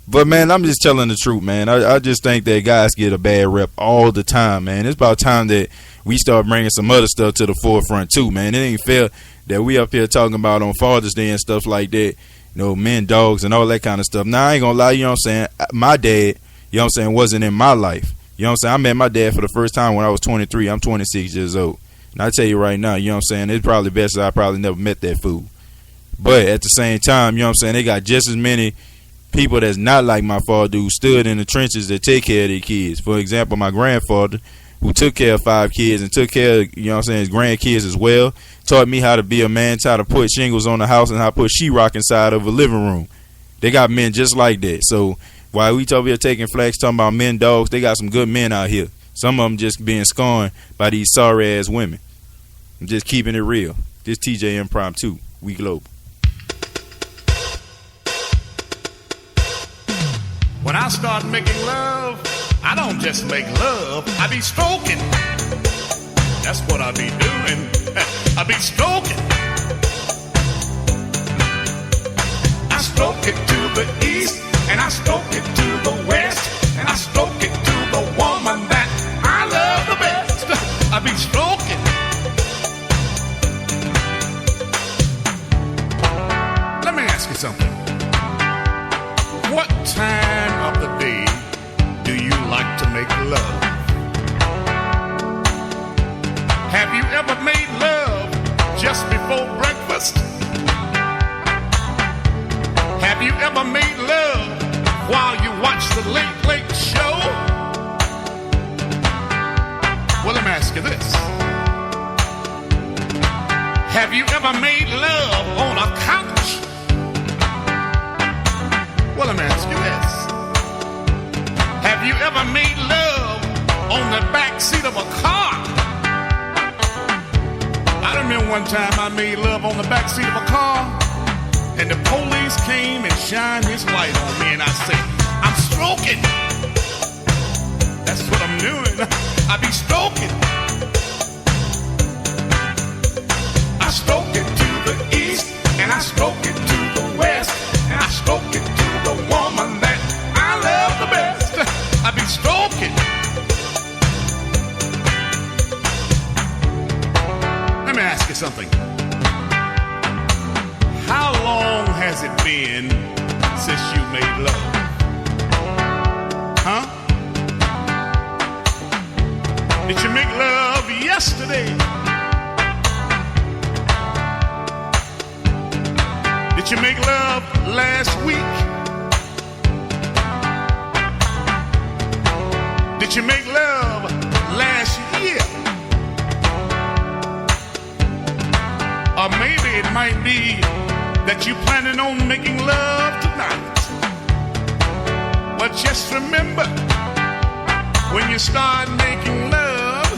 But man, I'm just telling the truth, man. I just think that guys get a bad rep all the time, man. It's about time that we start bringing some other stuff to the forefront too, man. It ain't fair that we up here talking about on Father's Day and stuff like that, you know, men, dogs, and all that kind of stuff. Now, I ain't gonna lie, you know what I'm saying? My dad, you know what I'm saying, wasn't in my life. You know what I'm saying? I met my dad for the first time when I was 23. I'm 26 years old. And I tell you right now, you know what I'm saying, it's probably best that I probably never met that fool. But at the same time, you know what I'm saying, they got just as many people that's not like my father who stood in the trenches that take care of their kids. For example, my grandfather, who took care of 5 kids and took care of, you know what I'm saying, his grandkids as well, taught me how to be a man, how to put shingles on the house and how to put sheetrock inside of a living room. They got men just like that. So while we talk here taking flags, talking about men, dogs, they got some good men out here. Some of them just being scorned by these sorry ass women. I'm just keeping it real. This TJ Impromptu, we global. When I start making love, I don't just make love, I be stroking. That's what I be doing. I be stroking. I stroke it to the east, and I stroke it to the west, and I stroke it to the woman that I love the best. I be stroking. Let me ask you something. What time of the day do you like to make love? Have you ever made love just before breakfast? Have you ever made love while you watch the Late Late Show? Well, let me ask you this. Have you ever made love on a couch? Well, let me ask you this. Have you ever made love on the back seat of a car? I remember one time I made love on the back seat of a car, and the police came and shined his light on me, and I said, I'm stroking. That's what I'm doing. I be stroking. I stroke it to the east, and I stroke it to the west, and I stroke it to the woman that I love the best. I be stroking. Let me ask you something. How long has it been since you made love? Huh? Did you make love yesterday? Did you make love last week? Did you make love last year? Or maybe it might be that you're planning on making love tonight. But just remember, when you start making love,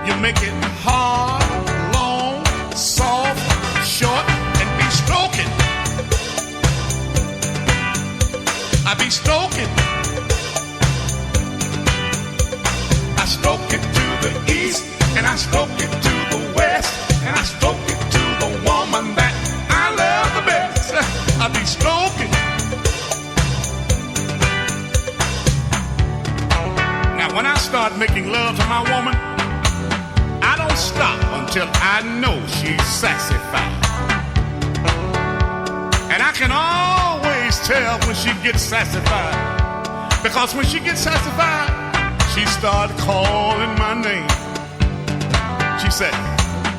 you make it hard, long, soft, short, and be stroking. I be stroking. I stroke it to the east, and I stroke it to the west, and I stroke it to the woman that I love the best. I be stroking. Now when I start making love to my woman, I don't stop until I know she's satisfied. And I can always tell when she gets satisfied, because when she gets satisfied, she started calling my name. She said,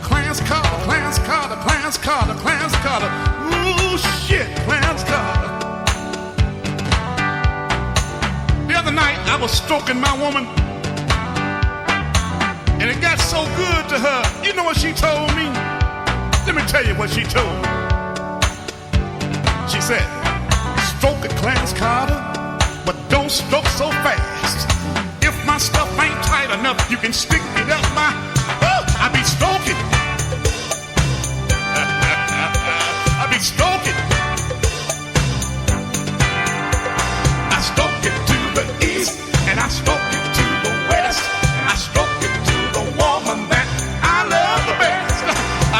Clarence Carter, Clarence Carter, Clarence Carter, Clarence Carter. Ooh, shit, Clarence Carter. The other night, I was stroking my woman, and it got so good to her. You know what she told me? Let me tell you what she told me. She said, stroke it, Clarence Carter, but don't stroke so fast. If my stuff ain't tight enough, you can stick it up my... I be stroking. I be stroking. I stroke it to the east, and I stroke it to the west, and I stroke it to the woman that I love the best. I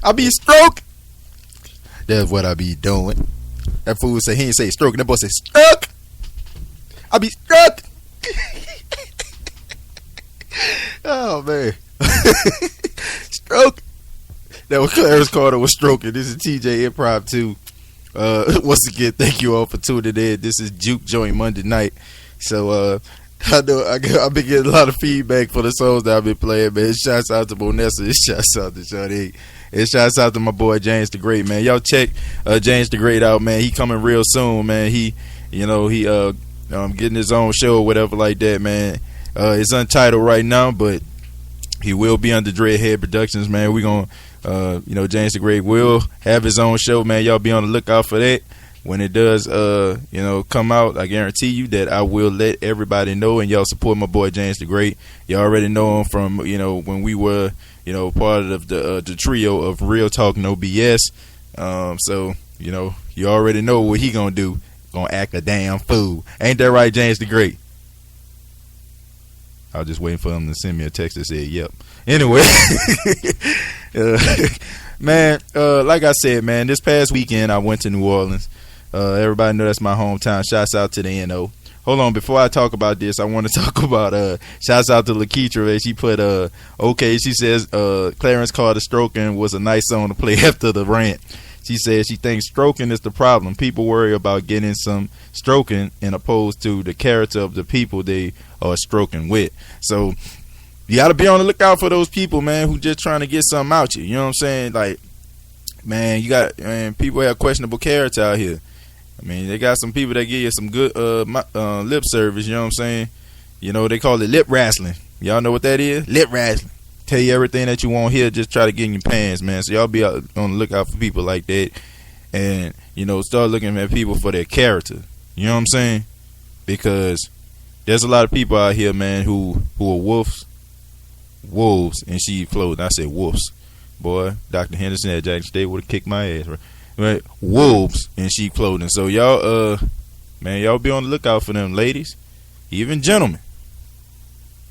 I be stroke. That's what I be doing. That fool say he ain't say stroke. That boy say struck. I be struck. Oh man. Stroke. That was Clarence Carter was stroking. This is TJ Improv 2. Once again, thank you all for tuning in. This is Juke Joint Monday night. So I know I've been getting a lot of feedback for the songs that I've been playing, man. Shouts out to Bonessa. Shouts out to Shawty. And shouts out to my boy James the Great, man. Y'all check James the Great out, man. He coming real soon, man. He getting his own show or whatever like that, man. It's untitled right now, but he will be under Dreadhead Productions, man. We gonna James the Great will have his own show, man. Y'all be on the lookout for that. When it does come out, I guarantee you that I will let everybody know, and y'all support my boy James the Great. Y'all already know him from when we were part of the trio of Real Talk No BS. So you already know what he gonna do. Gonna act a damn fool. Ain't that right, James the Great? I was just waiting for him to send me a text that said yep. Anyway, man, like I said, man, this past weekend I went to New Orleans. Everybody know that's my hometown. Shouts out to the NO. Hold on, before I talk about this, I want to talk about shouts out to Lakeitra. She put okay, she says Clarence Carter stroking was a nice song to play after the rant. She says she thinks stroking is the problem. People worry about getting some stroking and opposed to the character of the people they are stroking with. So you got to be on the lookout for those people, man, who just trying to get something out you. You know what I'm saying? Like, man, people have questionable character out here. I mean, they got some people that give you some good lip service. You know what I'm saying? They call it lip wrestling. Y'all know what that is? Lip wrestling. Tell you everything that you want here, just try to get in your pants, man. So y'all be on the lookout for people like that, and start looking at people for their character. You know what I'm saying? Because there's a lot of people out here, man, who are wolves in sheep clothing. I said wolves, boy. Dr. Henderson at Jackson State would have kicked my ass, right? Wolves in sheep clothing. So y'all, man, y'all be on the lookout for them, ladies, even gentlemen.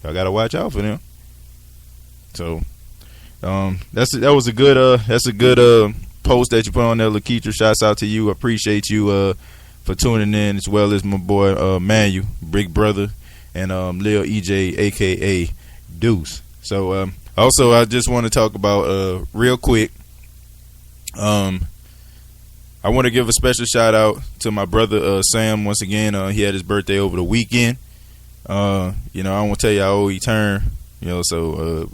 Y'all gotta watch out for them. So, that's a good post that you put on there, Lakeitra. Shouts out to you. I appreciate you for tuning in, as well as my boy Manu, Big Brother, and Lil EJ, aka Deuce. So, also I just want to talk about real quick. I want to give a special shout out to my brother Sam once again. He had his birthday over the weekend. I won't tell you how old he turned. So.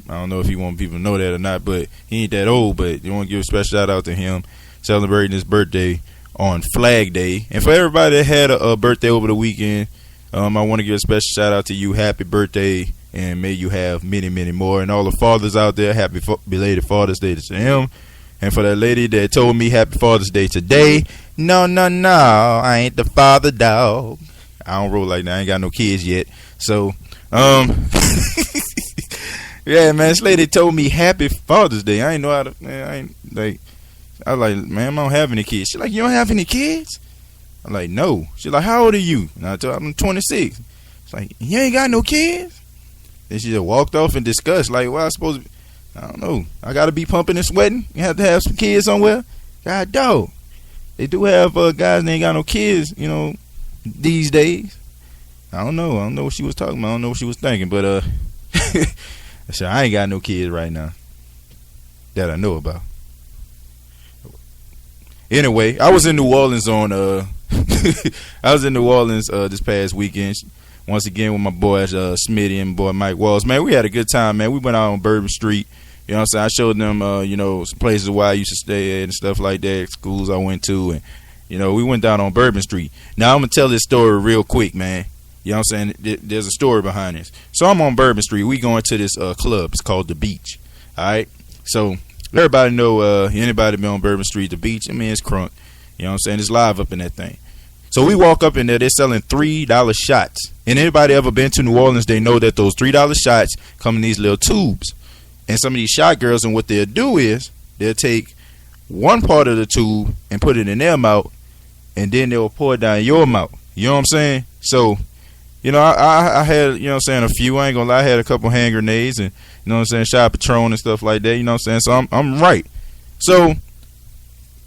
I don't know if he want people to know that or not, but he ain't that old. But you want to give a special shout out to him celebrating his birthday on Flag Day. And for everybody that had a birthday over the weekend, I want to give a special shout out to you. Happy birthday, and may you have many, many more. And all the fathers out there, happy belated Father's Day to him. And for that lady that told me happy Father's Day today, no, I ain't the father, dog. I don't roll like that. I ain't got no kids yet. So, yeah, man, this lady told me happy Father's Day. I ain't know how to, man, I was like, man, I don't have any kids. She like, you don't have any kids? I'm like, no. She like, how old are you? And I told her, I'm 26. She's like, you ain't got no kids? Then she just walked off in disgust. Like, well, I suppose, I don't know. I got to be pumping and sweating. You have to have some kids somewhere. God, dog. They do have guys that ain't got no kids, these days. I don't know. I don't know what she was talking about. I don't know what she was thinking. But, so I ain't got no kids right now that I know about. Anyway, I was in New Orleans on this past weekend once again with my boys Smitty and boy Mike Walls. Man, we had a good time, man. We went out on Bourbon Street. You know what I'm saying? I showed them some places where I used to stay at and stuff like that, schools I went to, and we went down on Bourbon Street. Now I'm gonna tell this story real quick, man. You know what I'm saying? There's a story behind this. So I'm on Bourbon Street. We going to this club. It's called The Beach. All right? So everybody know, anybody been on Bourbon Street, The Beach, I mean, it's crunk. You know what I'm saying? It's live up in that thing. So we walk up in there. They're selling $3 shots. And anybody ever been to New Orleans, they know that those $3 shots come in these little tubes. And some of these shot girls, and what they'll do is they'll take one part of the tube and put it in their mouth, and then they'll pour it down your mouth. You know what I'm saying? So, I had, a few. I ain't gonna lie, I had a couple hand grenades and, shot Patron and stuff like that. You know what I'm saying? So I'm right. So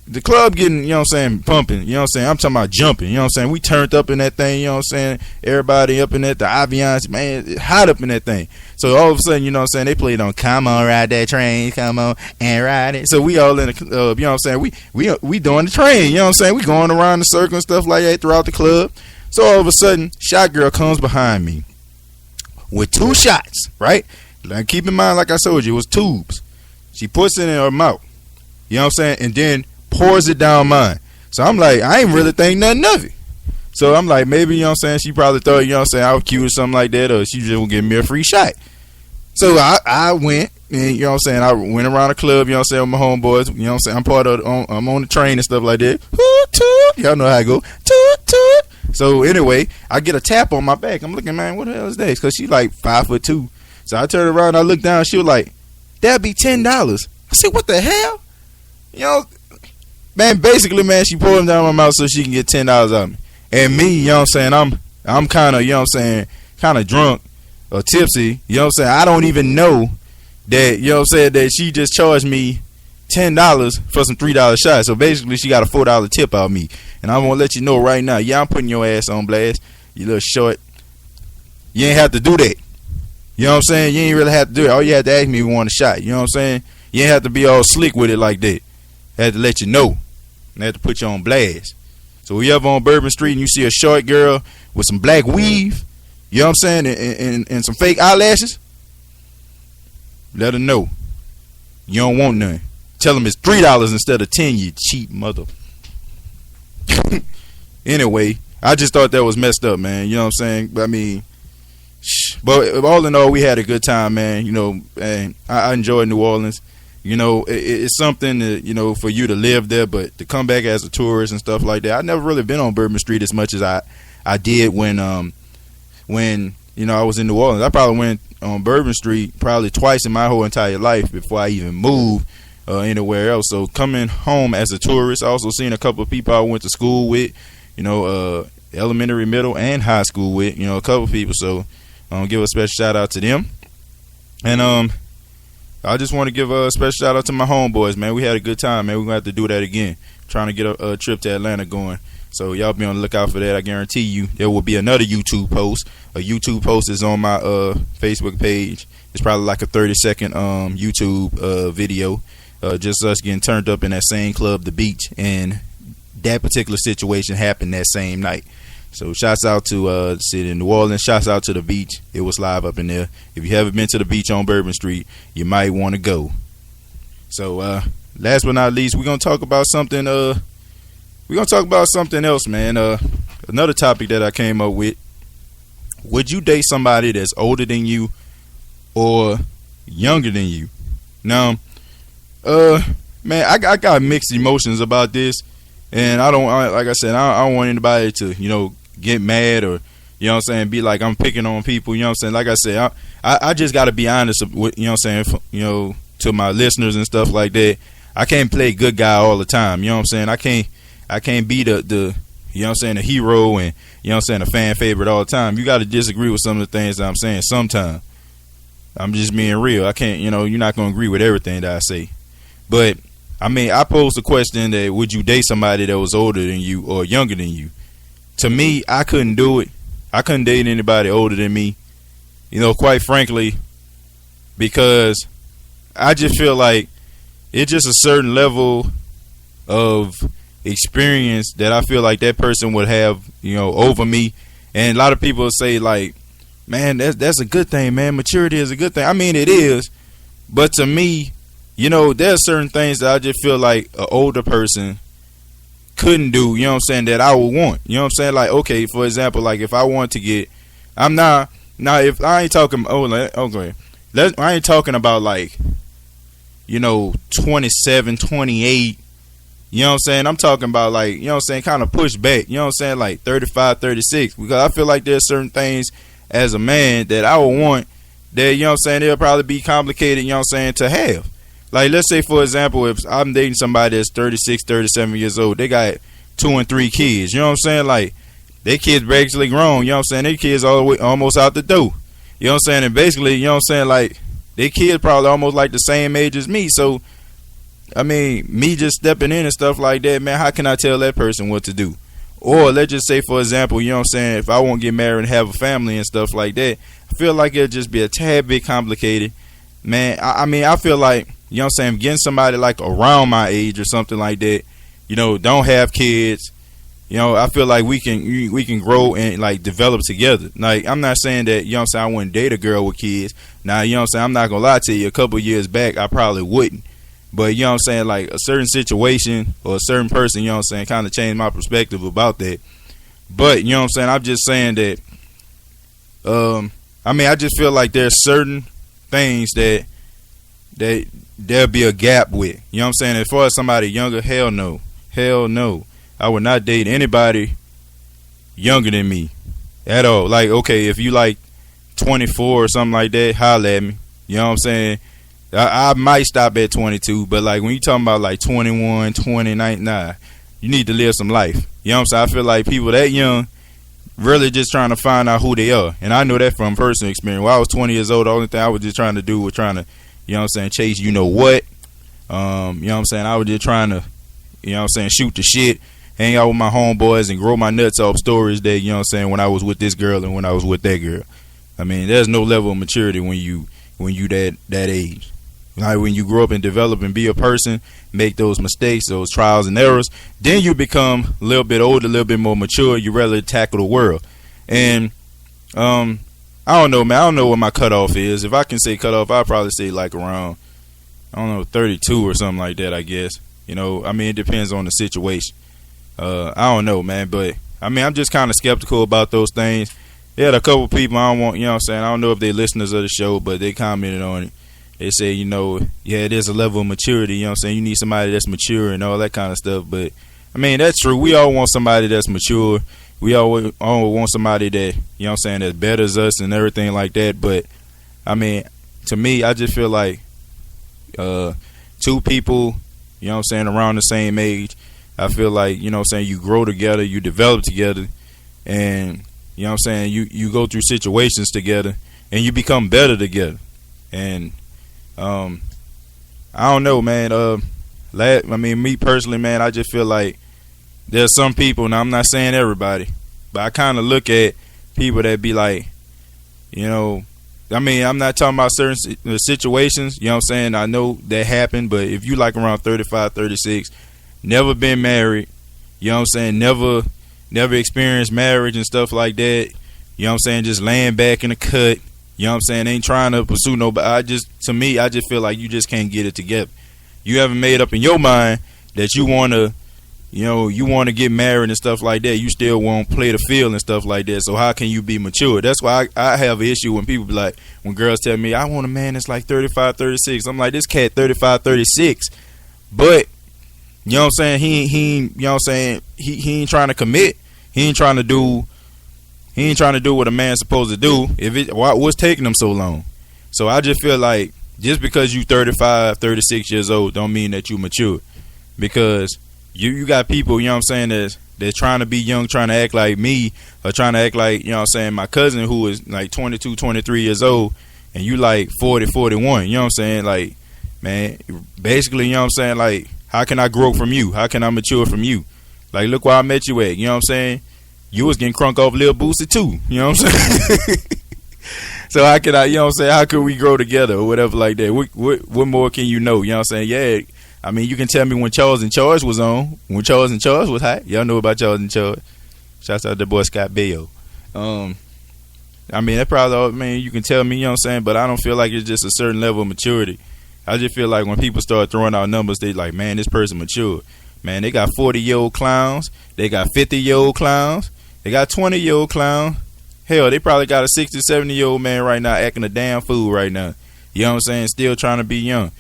the club getting, you know what I'm saying, pumping, you know what I'm saying? I'm talking about jumping, you know what I'm saying? We turned up in that thing, you know what I'm saying? Everybody up in that, the Aviance, man, it's hot up in that thing. So all of a sudden, you know what I'm saying, they played on Come On Ride That Train, Come On and Ride It. So we all in the club, you know what I'm saying? We doing the train, you know what I'm saying? We going around the circle and stuff like that throughout the club. So all of a sudden, shot girl comes behind me with 2 shots, right? Now keep in mind, like I told you, it was tubes. She puts it in her mouth, you know what I'm saying? And then pours it down mine. So I'm like, I ain't really think nothing of it. So I'm like, maybe, you know what I'm saying, she probably thought, you know what I'm saying, I was cute or something like that, or she just gonna give me a free shot. So I went, and you know what I'm saying, I went around the club, you know what I'm saying, with my homeboys, you know what I'm saying, I'm on the train and stuff like that. Toot, toot. Y'all know how I go. Toot, toot. So anyway, I get a tap on my back. I'm looking, man, what the hell is that? Because she like 5'2". So I turned around, I looked down, she was like, that'd be $10. I said, what the hell? You know, man, basically, man, she poured them down my mouth so she can get $10 out of me. And me, you know what I'm saying, I'm kind of, you know what I'm saying, kind of drunk or tipsy, you know what I'm saying. I don't even know that, you know what I'm saying, that she just charged me $10 for some $3 shots. So basically, she got a $4 tip out of me. And I'm going to let you know right now, yeah, I'm putting your ass on blast, you little short. You ain't have to do that. You know what I'm saying? You ain't really have to do it. All you had to ask me if you want a shot. You know what I'm saying? You ain't have to be all slick with it like that. I had to let you know. I had to put you on blast. So if you ever on Bourbon Street and you see a short girl with some black weave, you know what I'm saying, and some fake eyelashes, let her know. You don't want none. Tell them it's $3 instead of 10, you cheap mother. Anyway, I just thought that was messed up, man. You know what I'm saying? I mean, but all in all, we had a good time, man. You know, and I enjoyed New Orleans. You know, it's something that, you know, for you to live there, but to come back as a tourist and stuff like that. I never really been on Bourbon Street as much as I did when you know, I was in New Orleans. I probably went on Bourbon Street probably twice in my whole entire life before I even moved anywhere else. So coming home as a tourist, I also seen a couple of people I went to school with, you know, elementary, middle, and high school with, you know, a couple of people. So give a special shout out to them. And I just want to give a special shout out to my homeboys, man. We had a good time, man. We're going to have to do that again. Trying to get a trip to Atlanta going. So y'all be on the lookout for that. I guarantee you there will be another YouTube post. A YouTube post is on my Facebook page. It's probably like a 30-second YouTube video. Just us getting turned up in that same club, The Beach. And that particular situation happened that same night. So shouts out to the city of New Orleans. Shouts out to The Beach. It was live up in there. If you haven't been to The Beach on Bourbon Street, you might want to go. So last but not least, we're gonna talk about something. We're gonna talk about something else, man. Another topic that I came up with. Would you date somebody that's older than you or younger than you? Now, man, I got mixed emotions about this, and I don't want anybody to, you know, get mad or, you know what I'm saying, be like I'm picking on people. You know what I'm saying? Like I said, I just got to be honest with, you know what I'm saying, you know, to my listeners and stuff like that. I can't play good guy all the time. You know what I'm saying? I can't be the you know what I'm saying, the hero and, you know what I'm saying, a fan favorite all the time. You got to disagree with some of the things that I'm saying sometimes. I'm just being real. I can't, you know, you're not going to agree with everything that I say. But, I mean, I posed the question that would you date somebody that was older than you or younger than you? To me, I couldn't do it. I couldn't date anybody older than me, you know, quite frankly, because I just feel like it's just a certain level of experience that I feel like that person would have, you know, over me. And a lot of people say, like, man, that's a good thing, man. Maturity is a good thing. I mean, it is. But to me, you know, there are certain things that I just feel like an older person couldn't do, you know what I'm saying, that I would want. You know what I'm saying? Like, okay, for example, like if I want to get, I'm not, now if I ain't talking, okay, I ain't talking about like, you know, 27, 28, you know what I'm saying? I'm talking about like, you know what I'm saying, kind of push back, you know what I'm saying, like 35, 36, because I feel like there's certain things as a man that I would want that, you know what I'm saying, they'll probably be complicated, you know what I'm saying, to have. Like, let's say, for example, if I'm dating somebody that's 36, 37 years old, they got 2 and 3 kids. You know what I'm saying? Like, their kids basically grown. You know what I'm saying? Their kids all the way almost out the door. You know what I'm saying? And basically, you know what I'm saying? Like, their kids probably almost like the same age as me. So, I mean, me just stepping in and stuff like that, man, how can I tell that person what to do? Or let's just say, for example, you know what I'm saying, if I want to get married and have a family and stuff like that, I feel like it'll just be a tad bit complicated. Man, I mean, I feel like, you know what I'm saying, getting somebody like around my age or something like that, you know, don't have kids. You know, I feel like we can grow and like develop together. Like, I'm not saying that, you know what I'm saying, I wouldn't date a girl with kids. Now, you know what I'm saying, I'm not gonna lie to you, a couple years back I probably wouldn't. But you know what I'm saying, like a certain situation or a certain person, you know what I'm saying, kind of changed my perspective about that. But you know what I'm saying, I'm just saying that I mean, I just feel like there's certain things that there'll be a gap with. You know what I'm saying? As far as somebody younger, hell no. Hell no. I would not date anybody younger than me at all. Like, okay, if you like 24 or something like that, holla at me. You know what I'm saying? I might stop at 22, but like when you talking about like 21, 29, nah, you need to live some life. You know what I'm saying? I feel like people that young really just trying to find out who they are. And I know that from personal experience. When I was 20 years old, the only thing I was just trying to do was trying to, you know what I'm saying, chase you know what. You know what I'm saying? I was just trying to, you know what I'm saying, shoot the shit, hang out with my homeboys and grow my nuts off stories that, you know what I'm saying, when I was with this girl and when I was with that girl. I mean, there's no level of maturity when you that age. Like when you grow up and develop and be a person, make those mistakes, those trials and errors, then you become a little bit older, a little bit more mature. You rather tackle the world. And I don't know, man. I don't know what my cutoff is. If I can say cutoff, I'd probably say like around, I don't know, 32 or something like that, I guess. You know, I mean, it depends on the situation. I don't know, man. But, I mean, I'm just kind of skeptical about those things. There are a couple people I don't want, you know what I'm saying, I don't know if they're listeners of the show, but they commented on it. They say, you know, yeah, there's a level of maturity, you know what I'm saying? You need somebody that's mature and all that kind of stuff. But, I mean, that's true. We all want somebody that's mature. We all want somebody that, you know what I'm saying, that betters us and everything like that. But, I mean, to me, I just feel like two people, you know what I'm saying, around the same age, I feel like, you know what I'm saying, you grow together, you develop together, and, you know what I'm saying, you go through situations together, and you become better together. And I don't know, man. I mean, me personally, man, I just feel like there's some people, now I'm not saying everybody, but I kind of look at people that be like, you know, I mean, I'm not talking about certain situations, you know what I'm saying? I know that happened, but if you like around 35, 36, never been married, you know what I'm saying, never experienced marriage and stuff like that, you know what I'm saying, just laying back in the cut, you know what I'm saying, ain't trying to pursue nobody. To me, I just feel like you just can't get it together. You haven't made up in your mind that you want to, you know, you want to get married and stuff like that. You still want to play the field and stuff like that. So how can you be mature? That's why I have an issue when people be like, when girls tell me, I want a man that's like 35, 36. I'm like, this cat 35, 36. But, you know what I'm saying, he you know what I'm saying, he ain't trying to commit. He ain't trying to do what a man's supposed to do. What's taking him so long? So I just feel like just because you 35, 36 years old don't mean that you mature. Because you got people, you know what I'm saying, that's trying to be young, trying to act like me, or trying to act like, you know what I'm saying, my cousin who is like 22, 23 years old, and you like 40, 41. You know what I'm saying? Like, man, basically, you know what I'm saying, like, how can I grow from you? How can I mature from you? Like, look where I met you at. You know what I'm saying? You was getting crunk off Lil Boosie too. You know what I'm saying? So how can I, you know what I'm saying, how can we grow together or whatever like that? What more can you know? You know what I'm saying? Yeah, I mean, you can tell me when Charles in Charge was on. When Charles in Charge was hot. Y'all know about Charles in Charge. Shouts out to the boy Scott Baio. I mean, that probably all, man, you can tell me, you know what I'm saying, but I don't feel like it's just a certain level of maturity. I just feel like when people start throwing out numbers, they like, man, this person mature. Man, they got 40-year-old clowns. They got 50-year-old clowns. They got 20-year-old clowns. Hell, they probably got a 60, 70-year-old man right now acting a damn fool right now. You know what I'm saying? Still trying to be young.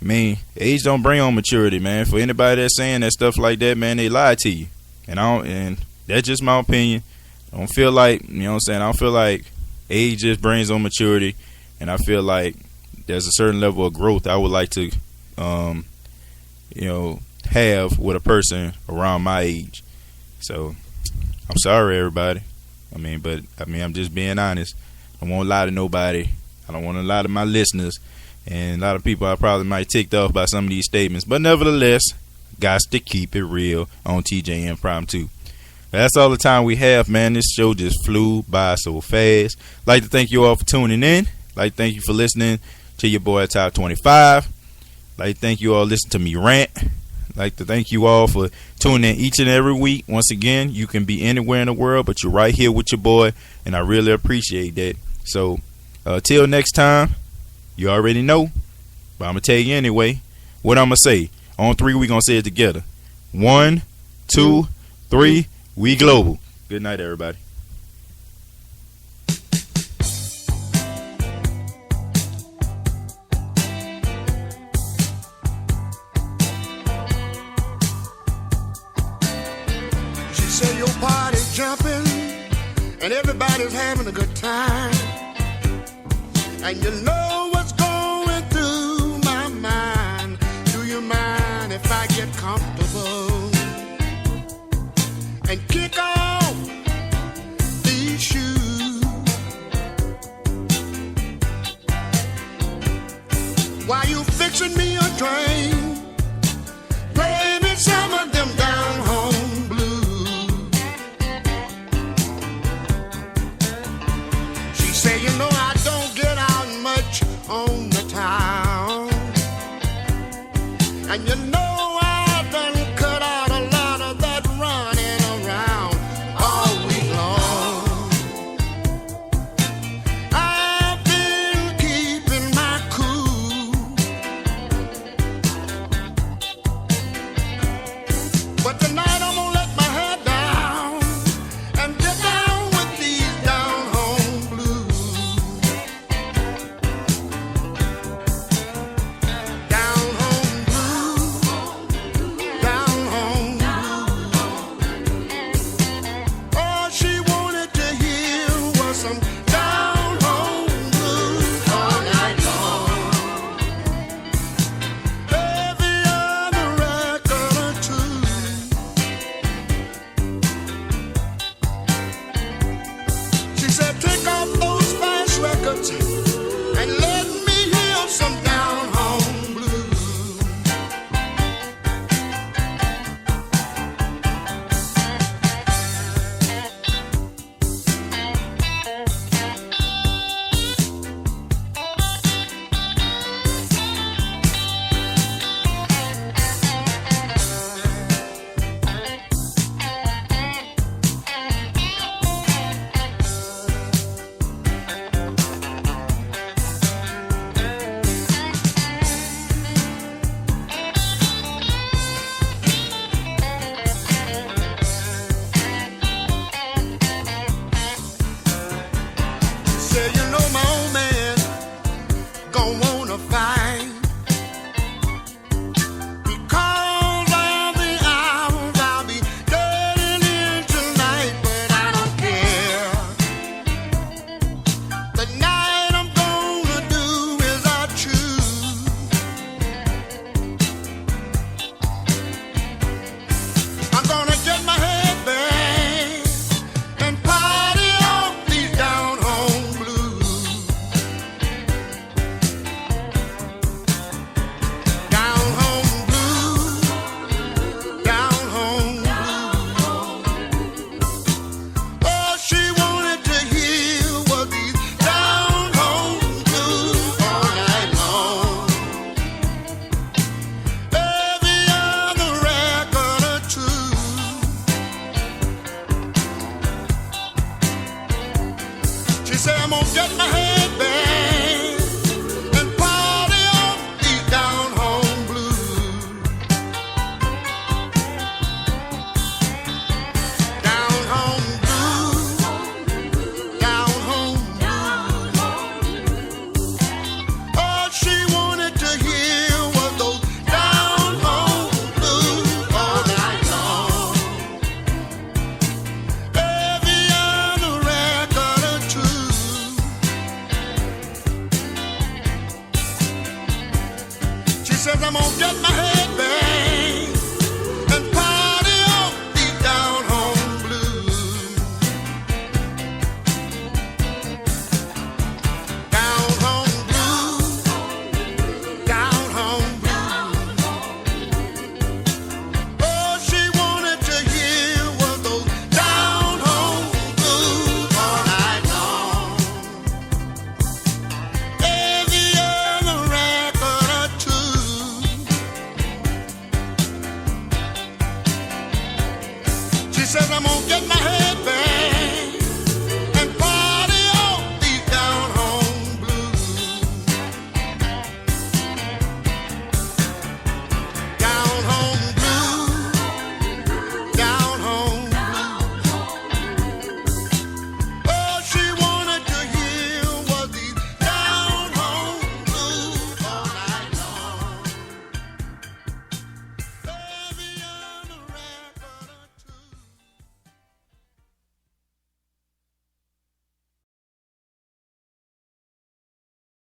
I mean, age don't bring on maturity, man. For anybody that's saying that stuff like that, man, they lie to you. And that's just my opinion. I don't feel like, you know what I'm saying, I don't feel like age just brings on maturity. And I feel like there's a certain level of growth I would like to, you know, have with a person around my age. So, I'm sorry, everybody. I'm just being honest. I don't want to lie to nobody. I don't want to lie to my listeners. And a lot of people I probably might ticked off by some of these statements. But nevertheless, got to keep it real on TJ Impromptu. That's all the time we have, man. This show just flew by so fast. Like to thank you all for tuning in. Like to thank you for listening to your boy Top 25. Like to thank you all for listening to me rant. Like to thank you all for tuning in each and every week. Once again, you can be anywhere in the world, but you're right here with your boy, and I really appreciate that. So, till next time, you already know, but I'm going to tell you anyway. What I'm going to say. On 3, we're going to say it together. 1, 2, 3, we global. Good night, everybody. She said your party's jumping and everybody's having a good time. And you know what's going through my mind. Do you mind if I get comfortable and kick off these shoes? While you fixing me a drink, play me some of them down home blues. She said, you know I don't get out much on the town, and you know I done cut out a lot of that running around all week long. I've been keeping my cool, but tonight I'm gonna let my head down and get down with these down home blues. Down home blues, down home blues. All she wanted to hear was some down home blues all night long. Every other record or two. She said, take off those fast records and let me hear some down home blues. Say, you know my old man gon' wanna fight because of the hours I'll be getting in tonight, but I don't care. The night I'm gonna do as I choose. I'm gonna get my head back and party off these down home blues. Down home blues, down home blues. All she wanted to hear was these down home blues all night long. Every other record or two. She said, I'm gonna get my head back and party off these down home blues. Down home blues, down home blues. All she wanted to hear was those down home blues all night long. Every other record or two. She says, I'm gonna get my head back and party off these down home blues. Down home blues, get my hand